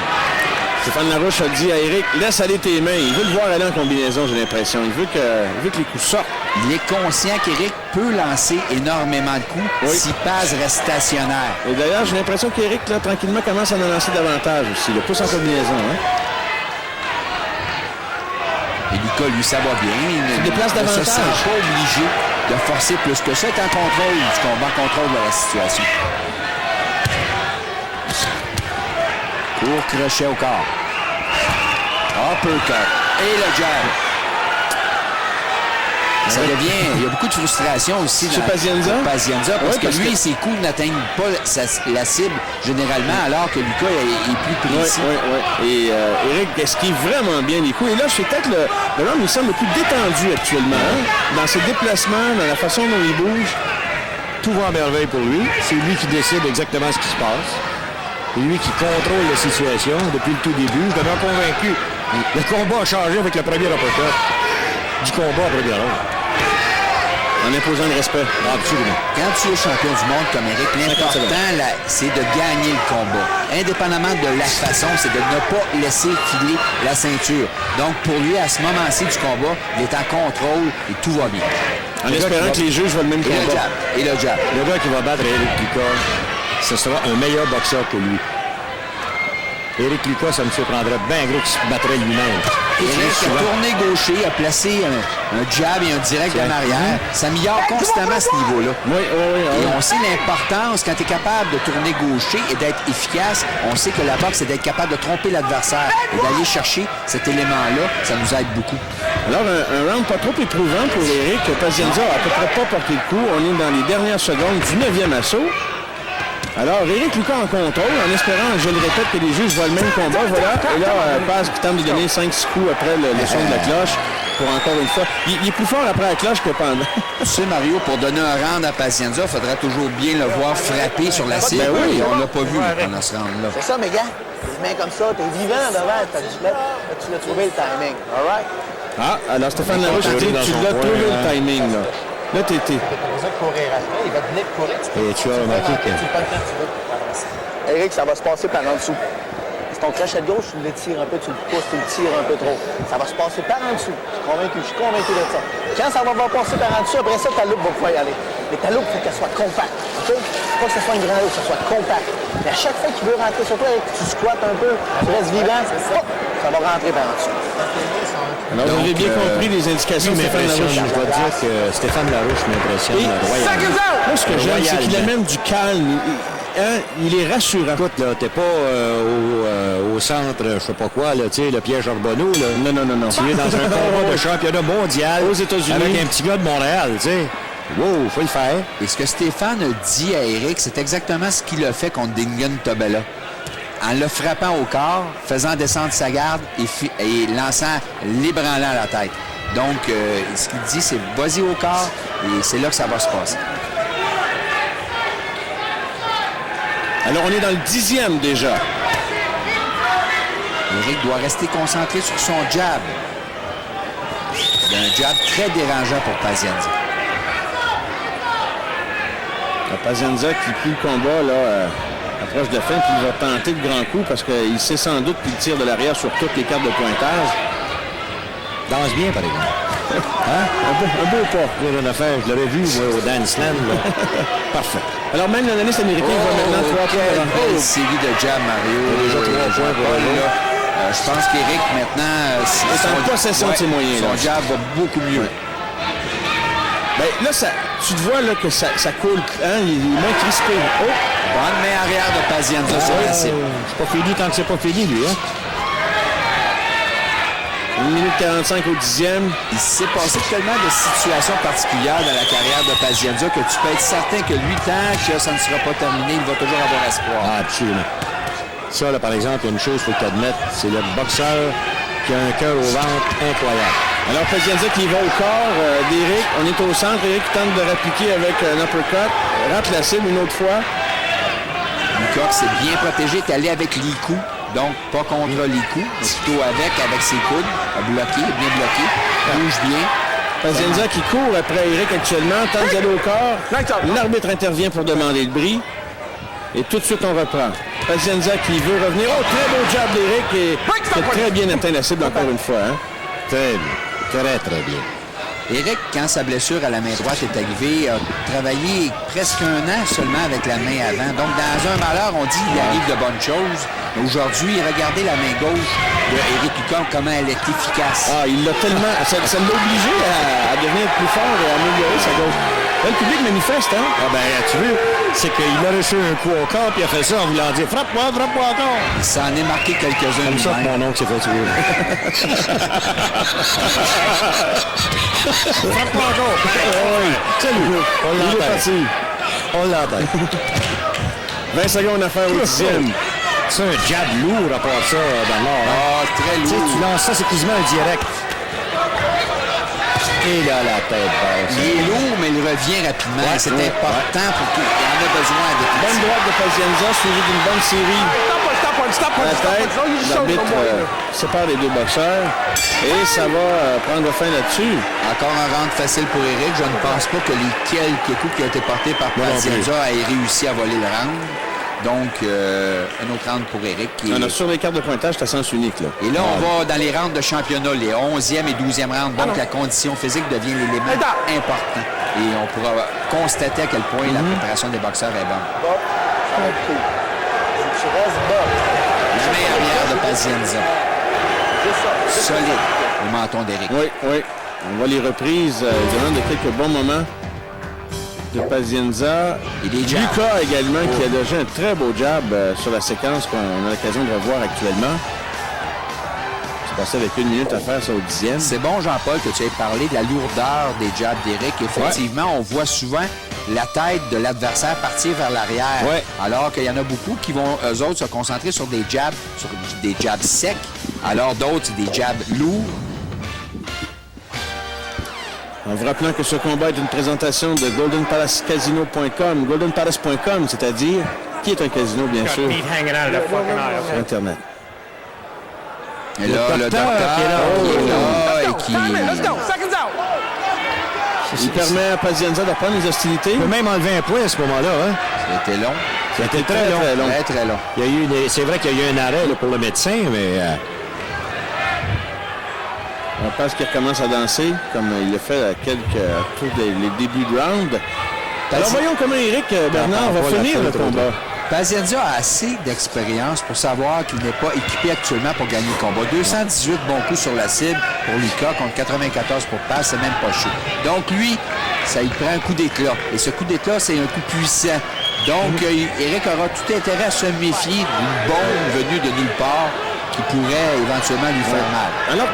Stéphane Larouche a dit à Eric, laisse aller tes mains. Il veut le voir aller en combinaison, j'ai l'impression. Il veut que les coups sortent. Il est conscient qu'Eric peut lancer énormément de coups si Paz reste stationnaire. Et d'ailleurs, j'ai l'impression qu'Eric, là, tranquillement, commence à en lancer davantage aussi. Le pouce en combinaison, hein? Et Lucas, lui, ça va bien. Il déplace ne se davantage. sent pas obligé de forcer plus que ça. Il est en contrôle du combat, en contrôle de la situation. Court crochet au corps. Uppercut. Et le jab. Ça devient... Il y a beaucoup de frustration aussi Chez Pazienza? Pazienza parce Oui, que parce lui, que- ses coups n'atteignent pas la cible généralement, alors que Lucas est plus précis. Oui. Et Eric esquive vraiment bien les coups. Et là, c'est peut-être le round il semble le plus détendu actuellement. Hein? Dans ses déplacements, dans la façon dont il bouge. Tout va en merveille pour lui. C'est lui qui décide exactement ce qui se passe. C'est lui qui contrôle la situation depuis le tout début. Je demeure convaincu. Le combat a changé avec le premier uppercut du combat à première heure. En imposant le respect. Absolument. Quand tu es champion du monde comme Eric, l'important, là, c'est de gagner le combat. Indépendamment de la façon, c'est de ne pas laisser filer la ceinture. Donc, pour lui, à ce moment-ci du combat, il est en contrôle et tout va bien. En espérant que les juges veulent le même Et le combat. jab. Et le jab. Le gars qui va battre Eric Lucas, ce sera un meilleur boxeur que lui. Eric Lucas, ça me surprendrait bien gros qu'il se battrait lui-même. Eric a tourné gaucher, a placé un jab et un direct en arrière. Ça améliore constamment à ce niveau-là. Oui. Et on sait l'importance, quand tu es capable de tourner gaucher et d'être efficace, on sait que la boxe, c'est d'être capable de tromper l'adversaire et d'aller chercher cet élément-là. Ça nous aide beaucoup. Alors, un round pas trop éprouvant pour Eric. Pazienza a à peu près pas porté le coup. On est dans les dernières secondes du 9e assaut. Alors, Eric Lucas en contrôle, en espérant, je le répète, que les juges voient le même combat. Voilà. Et là, Paz qui tente de donner 5-6 coups après le son de la cloche. Pour encore une fois. Il est plus fort après la cloche que pendant. Tu sais, Mario, pour donner un round à Pazienza, il faudra toujours bien le voir frapper sur la cible. Ben oui. Et on ne l'a pas vu pendant ce round-là. C'est ça, mes gars. Les mains comme ça, t'es vivant devant ta gilette. Là, tu l'as trouvé le timing. All right? Ah, alors Stéphane Larouche dit tu l'as trouvé le timing, là. Là, t'es... T'as pas besoin de courir après, il va te venir courir. Et tu as remarqué que... Tu pas le temps que tu veux pour faire ça. Eric, ça va se passer par en dessous. Si ton crochet de gauche, tu l'étires un peu, tu le pousses, tu le tires un peu trop. Ça va se passer par en dessous. Je suis convaincu de ça. Quand ça va passer par en dessous, après ça, ta loupe va pouvoir y aller. Mais ta loupe, il faut qu'elle soit compacte. OK? Pas que ce soit une grande loupe, que ce soit compact. Mais à chaque fois qu'il veut rentrer sur toi, Eric, tu squattes un peu, tu restes vivant, hop, ça va rentrer par en dessous. Alors, vous avez bien compris les indications de Stéphane Larouche. Je dois dire que Stéphane Larouche m'impressionne royalement. Moi, ce que j'aime, c'est qu'il amène du calme. Il est rassurant. Écoute, là, t'es pas au centre, je sais pas quoi, là, tu sais, le piège Charbonneau, là. Non. Tu es dans un combat de championnat mondial aux États-Unis avec un petit gars de Montréal, tu sais. Wow, faut le faire. Et ce que Stéphane a dit à Eric, c'est exactement ce qu'il a fait contre Dingen Tobella. En le frappant au corps, faisant descendre sa garde et lançant l'ébranlant à la tête. Donc, ce qu'il dit, c'est vas-y au corps et c'est là que ça va se passer. Alors, on est dans le 10e déjà. Eric doit rester concentré sur son jab. C'est un jab très dérangeant pour Pazienza. Pazienza qui, plus le combat, là, approche de la fin, puis il va tenter de grands coups parce qu'il sait sans doute qu'il tire de l'arrière sur toutes les cartes de pointage. Danse bien, par exemple. Hein? Un beau pas. Une affaire, je l'avais vu, moi, au Dance Land, là. Parfait. Alors, même l'analyste américain va maintenant 3 points. Belle série de jab, Mario. Déjà 3 points pour lui. Je pense qu'Eric, maintenant, est en possession de ses moyens. Son Là. jab va beaucoup mieux. Ben, là, tu te vois là, que ça coule. Hein? Il est moins crispé. Oh! Bonne main arrière de Pazienza sur la cible. C'est pas fini tant que c'est pas fini, lui, hein. 1 minute 45 au 10e. Il s'est passé tellement de situations particulières dans la carrière de Pazienza que tu peux être certain que lui, tant que ça ne sera pas terminé, il va toujours avoir espoir. Ah, absolument. Ça, là, par exemple, il y a une chose qu'il faut que tu admettes, c'est le boxeur qui a un cœur au ventre incroyable. Alors, Pazienza qui va au corps d'Eric. On est au centre. Eric tente de répliquer avec un uppercut. Rate la cible une autre fois. Lucox s'est bien protégé, est allé avec les coups. Donc, pas contre les coups, mais plutôt avec ses coudes. A bloqué, bien bloqué. Bouge bien. Pazienza qui court après Eric actuellement. Tente d'aller au corps. L'arbitre intervient pour demander le bris. Et tout de suite, on reprend. Pazienza qui veut revenir. Oh, très beau jab d'Eric. Et qui a très bien atteint la cible encore une fois. Hein? Très bien. Très, très bien. Eric, quand sa blessure à la main droite est arrivée, a travaillé presque 1 an seulement avec la main avant. Donc, dans un malheur, on dit qu'il arrive de bonnes choses. Mais aujourd'hui, regardez la main gauche d'Eric Lucas, comment elle est efficace. Ah, il l'a tellement... Ça l'a obligé à devenir plus fort et à améliorer sa gauche. Là, le public manifeste, hein? Ah ben, tu veux, c'est qu'il a reçu un coup au corps, puis il a fait ça en voulant dire « Frappe-moi encore! » Il s'en est marqué quelques-uns. Comme ça que lui-même. mon oncle s'est fait tuer. Frappe-moi encore! Oui, salut! On Il est l'entend. parti. On l'entend. 20 secondes à faire au 10e. C'est un jab lourd à part ça, Bernard. Hein? Ah, très Tu sais, lourd. tu lances ça, c'est quasiment un direct. Et là, la tête basse. Il est lourd, mais il revient rapidement. C'est important pour qu'il en a besoin avec lui. Bonne droite de Pazienza, suivie d'une bonne série à la tête. L'arbitre sépare les deux boxeurs. Et ça va prendre fin là-dessus. Encore un round facile pour Eric. Je ne pense pas que les quelques coups qui ont été portés par Pazienza aient réussi à voler le round. Donc, un autre round pour Eric. Sur les cartes de pointage, c'est à sens unique. Là. Et là, on va dans les rounds de championnat, les 11e et 12e rounds. Donc, la condition physique devient l'élément important. Et on pourra constater à quel point la préparation des boxeurs est bonne. Tu restes bas. La main arrière de Pazienza. Solide au menton d'Eric. Oui. On voit les reprises évidemment de quelques bons moments de Pazienza. Et des jabs. Lucas également qui a logé un très beau jab sur la séquence qu'on a l'occasion de revoir actuellement. C'est passé avec 1 minute à faire ça au 10e. C'est bon, Jean-Paul, que tu aies parlé de la lourdeur des jabs d'Eric. Effectivement, on voit souvent la tête de l'adversaire partir vers l'arrière. Ouais. Alors qu'il y en a beaucoup qui vont, eux autres, se concentrer sur des jabs secs. Alors d'autres, c'est des jabs lourds. En vous rappelant que ce combat est une présentation de goldenpalacecasino.com. Goldenpalace.com, c'est-à-dire qui est un casino, bien sûr, sur Internet. Et là, le docteur qui est là et qui... Il permet à Pazienza de reprendre les hostilités. Il peut même enlever un point à ce moment-là. Hein? C'était long. C'était très long. Très long. Il y a eu c'est vrai qu'il y a eu un arrêt là, pour le médecin, mais... On pense qu'il recommence à danser, comme il l'a fait à tous les débuts de round. Alors voyons comment Eric Bernard va finir le combat. Pazienza a assez d'expérience pour savoir qu'il n'est pas équipé actuellement pour gagner le combat. 218 bons coups sur la cible pour Lucas contre 94 pour Paz, c'est même pas chaud. Donc lui, ça il prend un coup d'éclat. Et ce coup d'éclat, c'est un coup puissant. Donc Eric aura tout intérêt à se méfier d'une bombe venue de nulle part qui pourrait éventuellement lui faire mal. Alors,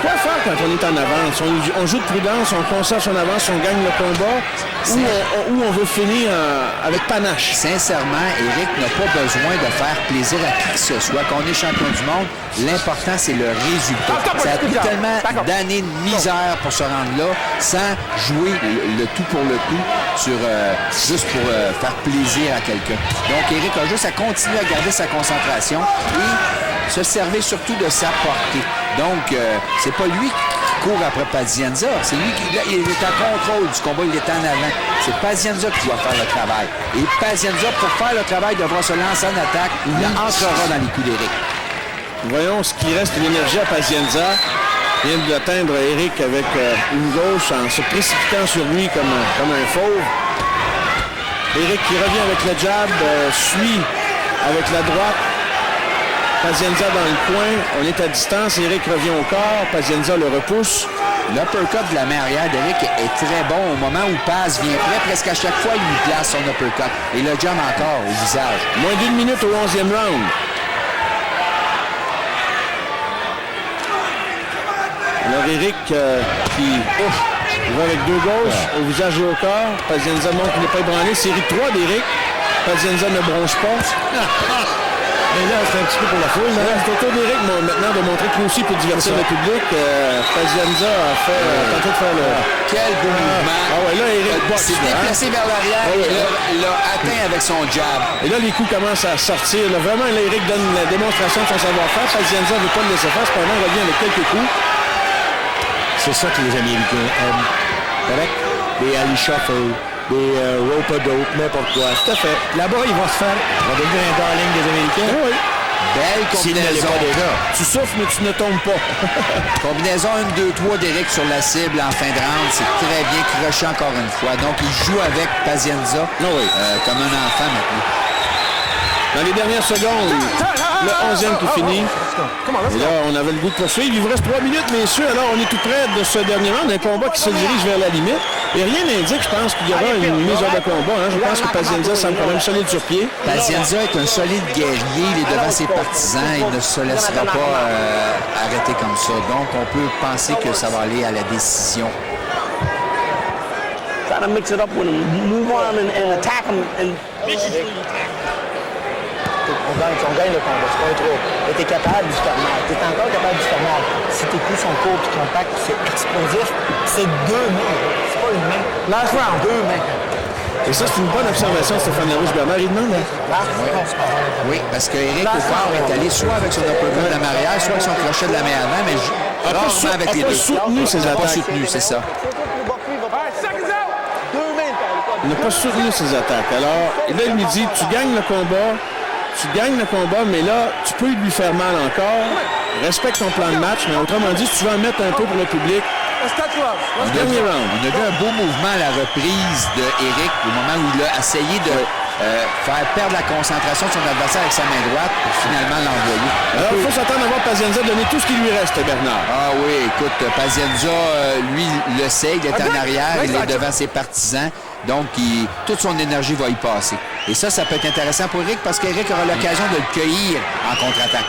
quoi faire quand on est en avance? On joue de prudence, on conserve son avance, on gagne le combat, ou on veut finir avec panache? Sincèrement, Eric n'a pas besoin de faire plaisir à qui que ce soit. Quand on est champion du monde, l'important, c'est le résultat. Ça a pris tellement d'années de misère pour se rendre là, sans jouer le tout pour le tout, juste pour faire plaisir à quelqu'un. Donc, Eric a juste à continuer à garder sa concentration et se servir surtout de sa portée. Donc, c'est pas lui qui court après Pazienza. C'est lui qui il est en contrôle du combat, il est en avant. C'est Pazienza qui doit faire le travail. Et Pazienza, pour faire le travail, devra se lancer en attaque. Il entrera dans les coups d'Eric. Voyons ce qui reste de l'énergie à Pazienza. Il vient d'atteindre Eric avec une gauche en se précipitant sur lui comme un fauve. Eric qui revient avec le jab, suit avec la droite. Pazienza dans le coin, on est à distance, Eric revient au corps, Pazienza le repousse. L'uppercut de la main arrière d'Eric est très bon au moment où Paz vient près. Presque à chaque fois, il lui place son uppercut. Et le jam encore au visage. Moins d'1 minute au 11e round. Alors Eric qui va avec deux gauches au visage et au corps. Pazienza montre qu'il n'est pas ébranlé. Série 3 d'Eric. Pazienza ne bronche pas. Mais là, c'est un petit peu pour la foule. C'est au tour d'Eric maintenant de montrer que lui aussi peut divertir le public. Pazienza a tenté de faire le... Quel beau mouvement. Ah ouais, là, Eric s'est déplacé vers l'arrière et il l'a atteint avec son jab. Et là, les coups commencent à sortir. Là, vraiment, là, Eric donne la démonstration de son savoir-faire. Pazienza ne veut pas le laisser faire. Cependant, il revient avec quelques coups. C'est ça que les Américains aiment. Correct? Des alley shuffle, des rope-a-dope, n'importe quoi. Tout à fait. Là-bas, il va se faire... Il va devenir un darling des Américains. Oui. Belle combinaison. Pas déjà. Tu souffles, mais tu ne tombes pas. Combinaison 1, 2, 3 d'Eric sur la cible en fin de round. C'est très bien croché encore une fois. Donc, il joue avec Pazienza comme un enfant maintenant. Dans les dernières secondes, le 11e qui finit. Et là, on avait le goût de poursuivre. Il vous reste 3 minutes, messieurs. Alors, on est tout près de ce dernier round. Un combat qui se dirige vers la limite. Et rien n'indique, je pense, qu'il y aura une mise hors de combat. Je pense que Pazienza semble quand même solide sur pied. Pazienza est un solide guerrier. Il est devant ses partisans. Il ne se laissera pas arrêter comme ça. Donc, on peut penser que ça va aller à la décision. Try to mix it up with him. Move on and attack him and viciously attack him. On gagne le combat, c'est pas un trop. Mais t'es capable du faire mal. T'es encore capable du faire mal. Si tes coups sont courts et compacts, c'est explosif, c'est 2 mains. C'est pas une main. Last round. 2 mains. Et ça, c'est une bonne observation, Stéphane Larouche-Bernard. Il demande, Oui, parce qu'Éric Aucard est allé soit avec son uppercut de la arrière, soit avec son crochet de la main avant, mais rarement avec les deux. soutenu ses attaques. Pas soutenu, c'est ça. Il n'a pas soutenu ses attaques. Alors, là, il lui dit, tu gagnes le combat, mais là, tu peux lui faire mal encore. Respecte ton plan de match, mais autrement dit, si tu veux en mettre un peu pour le public, dernier round. On a vu un beau mouvement à la reprise d'Éric au moment où il a essayé de faire perdre la concentration de son adversaire avec sa main droite pour finalement l'envoyer. Alors, il faut s'attendre à voir Pazienza donner tout ce qui lui reste, Bernard. Ah oui, écoute, Pazienza, lui, le sait, il est en arrière, il est devant ses partisans. Donc, toute son énergie va y passer. Et ça peut être intéressant pour Éric parce qu'Éric aura l'occasion de le cueillir en contre-attaque.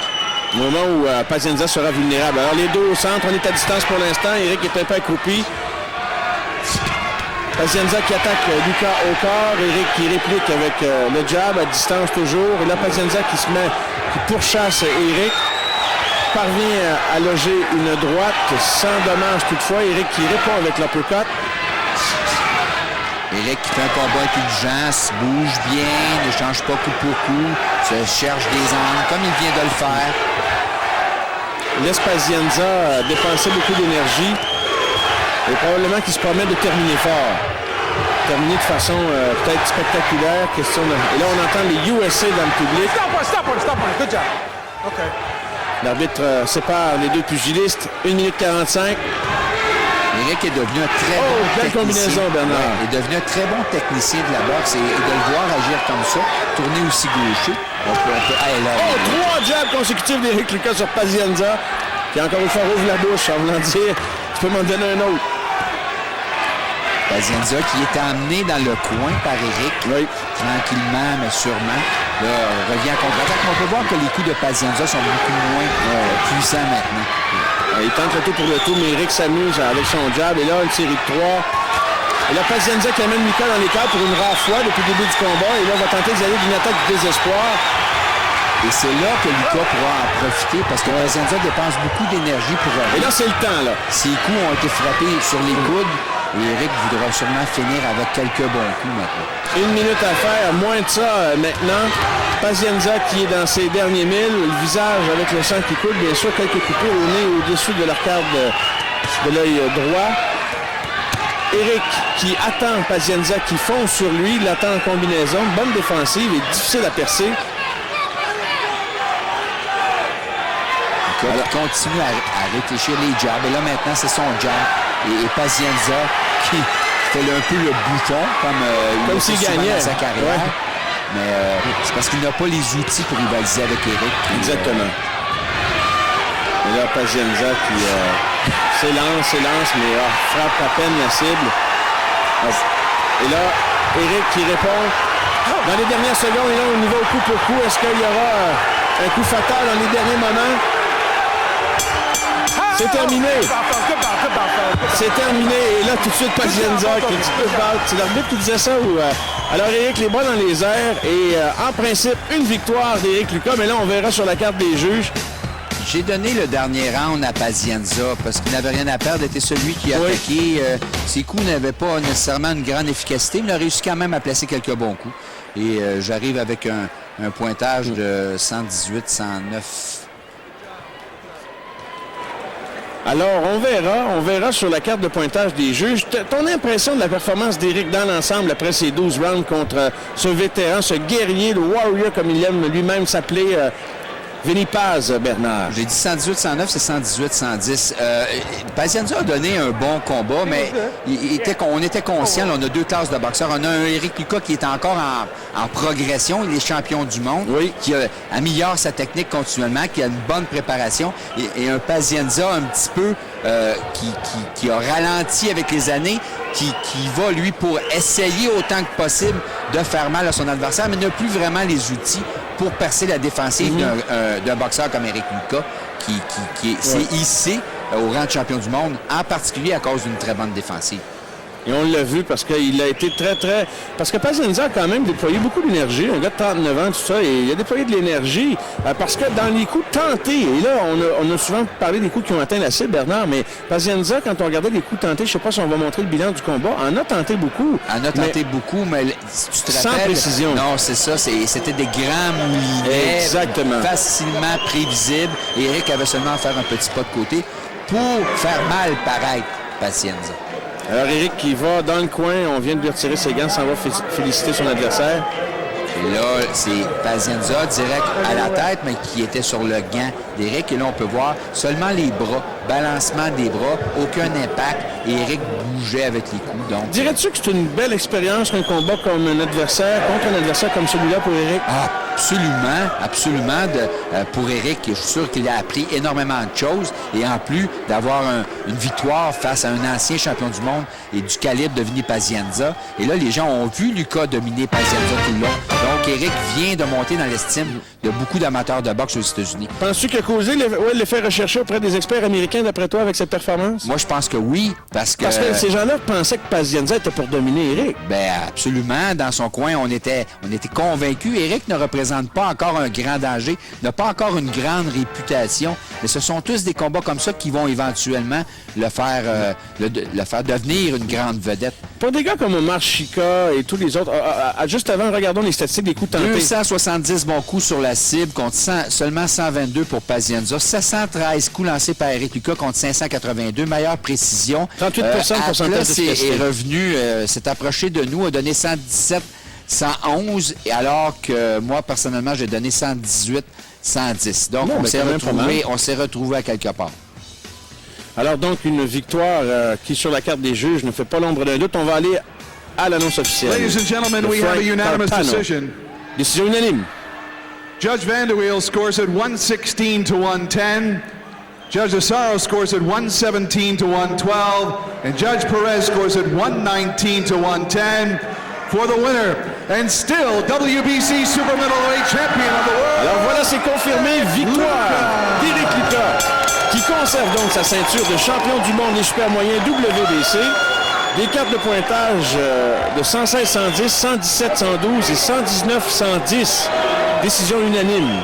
Au moment où Pazienza sera vulnérable. Alors, les deux au centre, on est à distance pour l'instant. Éric est un peu accroupi. Pazienza qui attaque Lucas au corps. Éric qui réplique avec le jab à distance toujours. Et là, Pazienza qui pourchasse Éric. Parvient à loger une droite sans dommage toutefois. Éric qui répond avec l'uppercut. Éric qui fait un combat intelligent, se bouge bien, ne change pas coup pour coup, se cherche des angles, comme il vient de le faire. Laisse Pazienza dépenser beaucoup d'énergie et probablement qu'il se promet de terminer fort. Terminer de façon peut-être spectaculaire. Et là, on entend les USA dans le public. Stop one. Good job. OK. L'arbitre sépare les deux pugilistes. 1 minute 45. Éric est devenu un très bon belle technicien. combinaison, Bernard. Ouais, il est devenu un très bon technicien de la boxe et de le voir agir comme ça, tourner aussi gaucher. Trois jabs consécutifs d'Éric Lucas sur Pazienza, qui encore une fois rouvre la bouche en voulant dire tu peux m'en donner un autre. Pazienza qui est emmené dans le coin par Éric, tranquillement mais sûrement. Là, revient en contre-attaque. On peut voir que les coups de Pazienza sont beaucoup moins puissants maintenant. Il tente le tout pour le tout, mais Éric s'amuse avec son jab. Et là, une série de 3. Et là, Pazienza qui amène Lucas dans les cadres pour une rare fois depuis le début du combat. Et là, on va tenter d'y aller d'une attaque de désespoir. Et c'est là que Lucas pourra en profiter parce que Pazienza dépense beaucoup d'énergie pour Et là, c'est le temps, là. Ses coups ont été frappés sur les coudes. Et Éric voudra sûrement finir avec quelques bons coups maintenant. 1 minute à faire, moins de ça maintenant. Pazienza qui est dans ses derniers milles, le visage avec le sang qui coule, bien sûr, quelques coupures au nez au-dessus de l'arcade de l'œil droit. Éric qui attend Pazienza qui fonce sur lui, il l'attend en combinaison, bonne défensive et difficile à percer. Il continue à réfléchir les jabs. Et là, maintenant, c'est son jab. Et Pazienza qui fait un peu le bouton, comme s'il souvent gagnait dans sa carrière. Ouais. Mais c'est parce qu'il n'a pas les outils pour rivaliser avec Éric. Exactement. Et là, Pazienza qui s'élance, mais frappe à peine la cible. Et là, Éric qui répond. Dans les dernières secondes, et là, on y va au coup pour coup. Est-ce qu'il y aura un coup fatal dans les derniers moments? C'est terminé. C'est terminé. Et là, tout de suite, Pazienza qui dit good bout. C'est l'arbitre qui disait ça ou... Alors, Éric, les bras dans les airs. Et en principe, une victoire d'Éric Lucas. Mais là, on verra sur la carte des juges. J'ai donné le dernier round à Pazienza parce qu'il n'avait rien à perdre. Il était celui qui a attaqué. Ses coups n'avaient pas nécessairement une grande efficacité, mais il a réussi quand même à placer quelques bons coups. Et j'arrive avec un pointage de 118-109. Alors, on verra sur la carte de pointage des juges. Ton impression de la performance d'Éric dans l'ensemble après ces 12 rounds contre ce vétéran, ce guerrier, le warrior, comme il aime lui-même s'appeler, Vinny Paz, Bernard. J'ai dit 118-109, c'est 118-110. Pazienza a donné un bon combat, mais on était conscient, là, on a deux classes de boxeurs. On a un Éric Lucas qui est encore en progression, il est champion du monde, qui améliore sa technique continuellement, qui a une bonne préparation, et un Pazienza un petit peu qui a ralenti avec les années, qui va, lui, pour essayer autant que possible de faire mal à son adversaire, mais n'a plus vraiment les outils pour percer la défensive d'un boxeur comme Éric Lucas, qui s'est hissé au rang de champion du monde, en particulier à cause d'une très bonne défensive. Et on l'a vu parce qu'il a été très... Parce que Pazienza a quand même déployé beaucoup d'énergie. Un gars de 39 ans, tout ça, et il a déployé de l'énergie parce que dans les coups tentés, et là, on a souvent parlé des coups qui ont atteint la cible, Bernard, mais Pazienza, quand on regardait les coups tentés, je ne sais pas si on va montrer le bilan du combat, en a tenté beaucoup. En a tenté beaucoup, mais si tu te sans rappelles... précision. Non, c'est ça. C'était des grands moulinets. Exactement. Facilement prévisibles. Et Eric avait seulement à faire un petit pas de côté pour faire mal paraître Pazienza. Alors, Eric qui va dans le coin, on vient de lui retirer ses gants, s'en va féliciter son adversaire. Et là, c'est Pazienza direct à la tête, mais qui était sur le gant d'Eric. Et là, on peut voir seulement les bras, balancement des bras, aucun impact. Et Eric bougeait avec les coups. Donc, dirais-tu que c'est une belle expérience qu'un combat comme un adversaire, contre un adversaire comme celui-là pour Eric? Absolument. Pour Eric, je suis sûr qu'il a appris énormément de choses. Et en plus d'avoir une victoire face à un ancien champion du monde et du calibre de Vinny Pazienza. Et là, les gens ont vu Lucas dominer Pazienza tout le long. Donc, Eric vient de monter dans l'estime de beaucoup d'amateurs de boxe aux États-Unis. Penses-tu qu'il a causé l'effet recherché auprès des experts américains, d'après toi, avec cette performance? Moi, je pense que oui, parce que ces gens-là pensaient que Pazienza était pour dominer Eric. Ben absolument. Dans son coin, on était convaincus. Eric ne représente pas encore un grand danger, n'a pas encore une grande réputation, mais ce sont tous des combats comme ça qui vont éventuellement le faire devenir une grande vedette. Pour des gars comme Omar Chika et tous les autres, juste avant, regardons les statistiques des coups tentés. 270 bons coups sur la cible contre seulement 122 pour Pazienza. 713 coups lancés par Eric Lucas contre 582. Meilleure précision. 38% de pourcentage d'efficacité. est revenu, s'est approché de nous, a donné 117, 111, et alors que moi, personnellement, j'ai donné 118, 110. Donc, on s'est retrouvé à quelque part. Alors donc, une victoire qui, sur la carte des juges, ne fait pas l'ombre d'un doute. On va aller à l'annonce officielle. Ladies and gentlemen, we have a unanimous decision. Décision unanime. Judge Vanderweel scores at 116 to 110. Judge Asaro scores at 117 to 112. And Judge Perez scores at 119 to 110 for the winner. And still WBC Super Middleweight Champion of the World. Alors voilà, c'est confirmé. Victoire d'Eric Lucas, qui conserve donc sa ceinture de champion du monde des super moyens WBC. Des cartes de pointage de 116-110, 117-112 et 119-110. Décision unanime.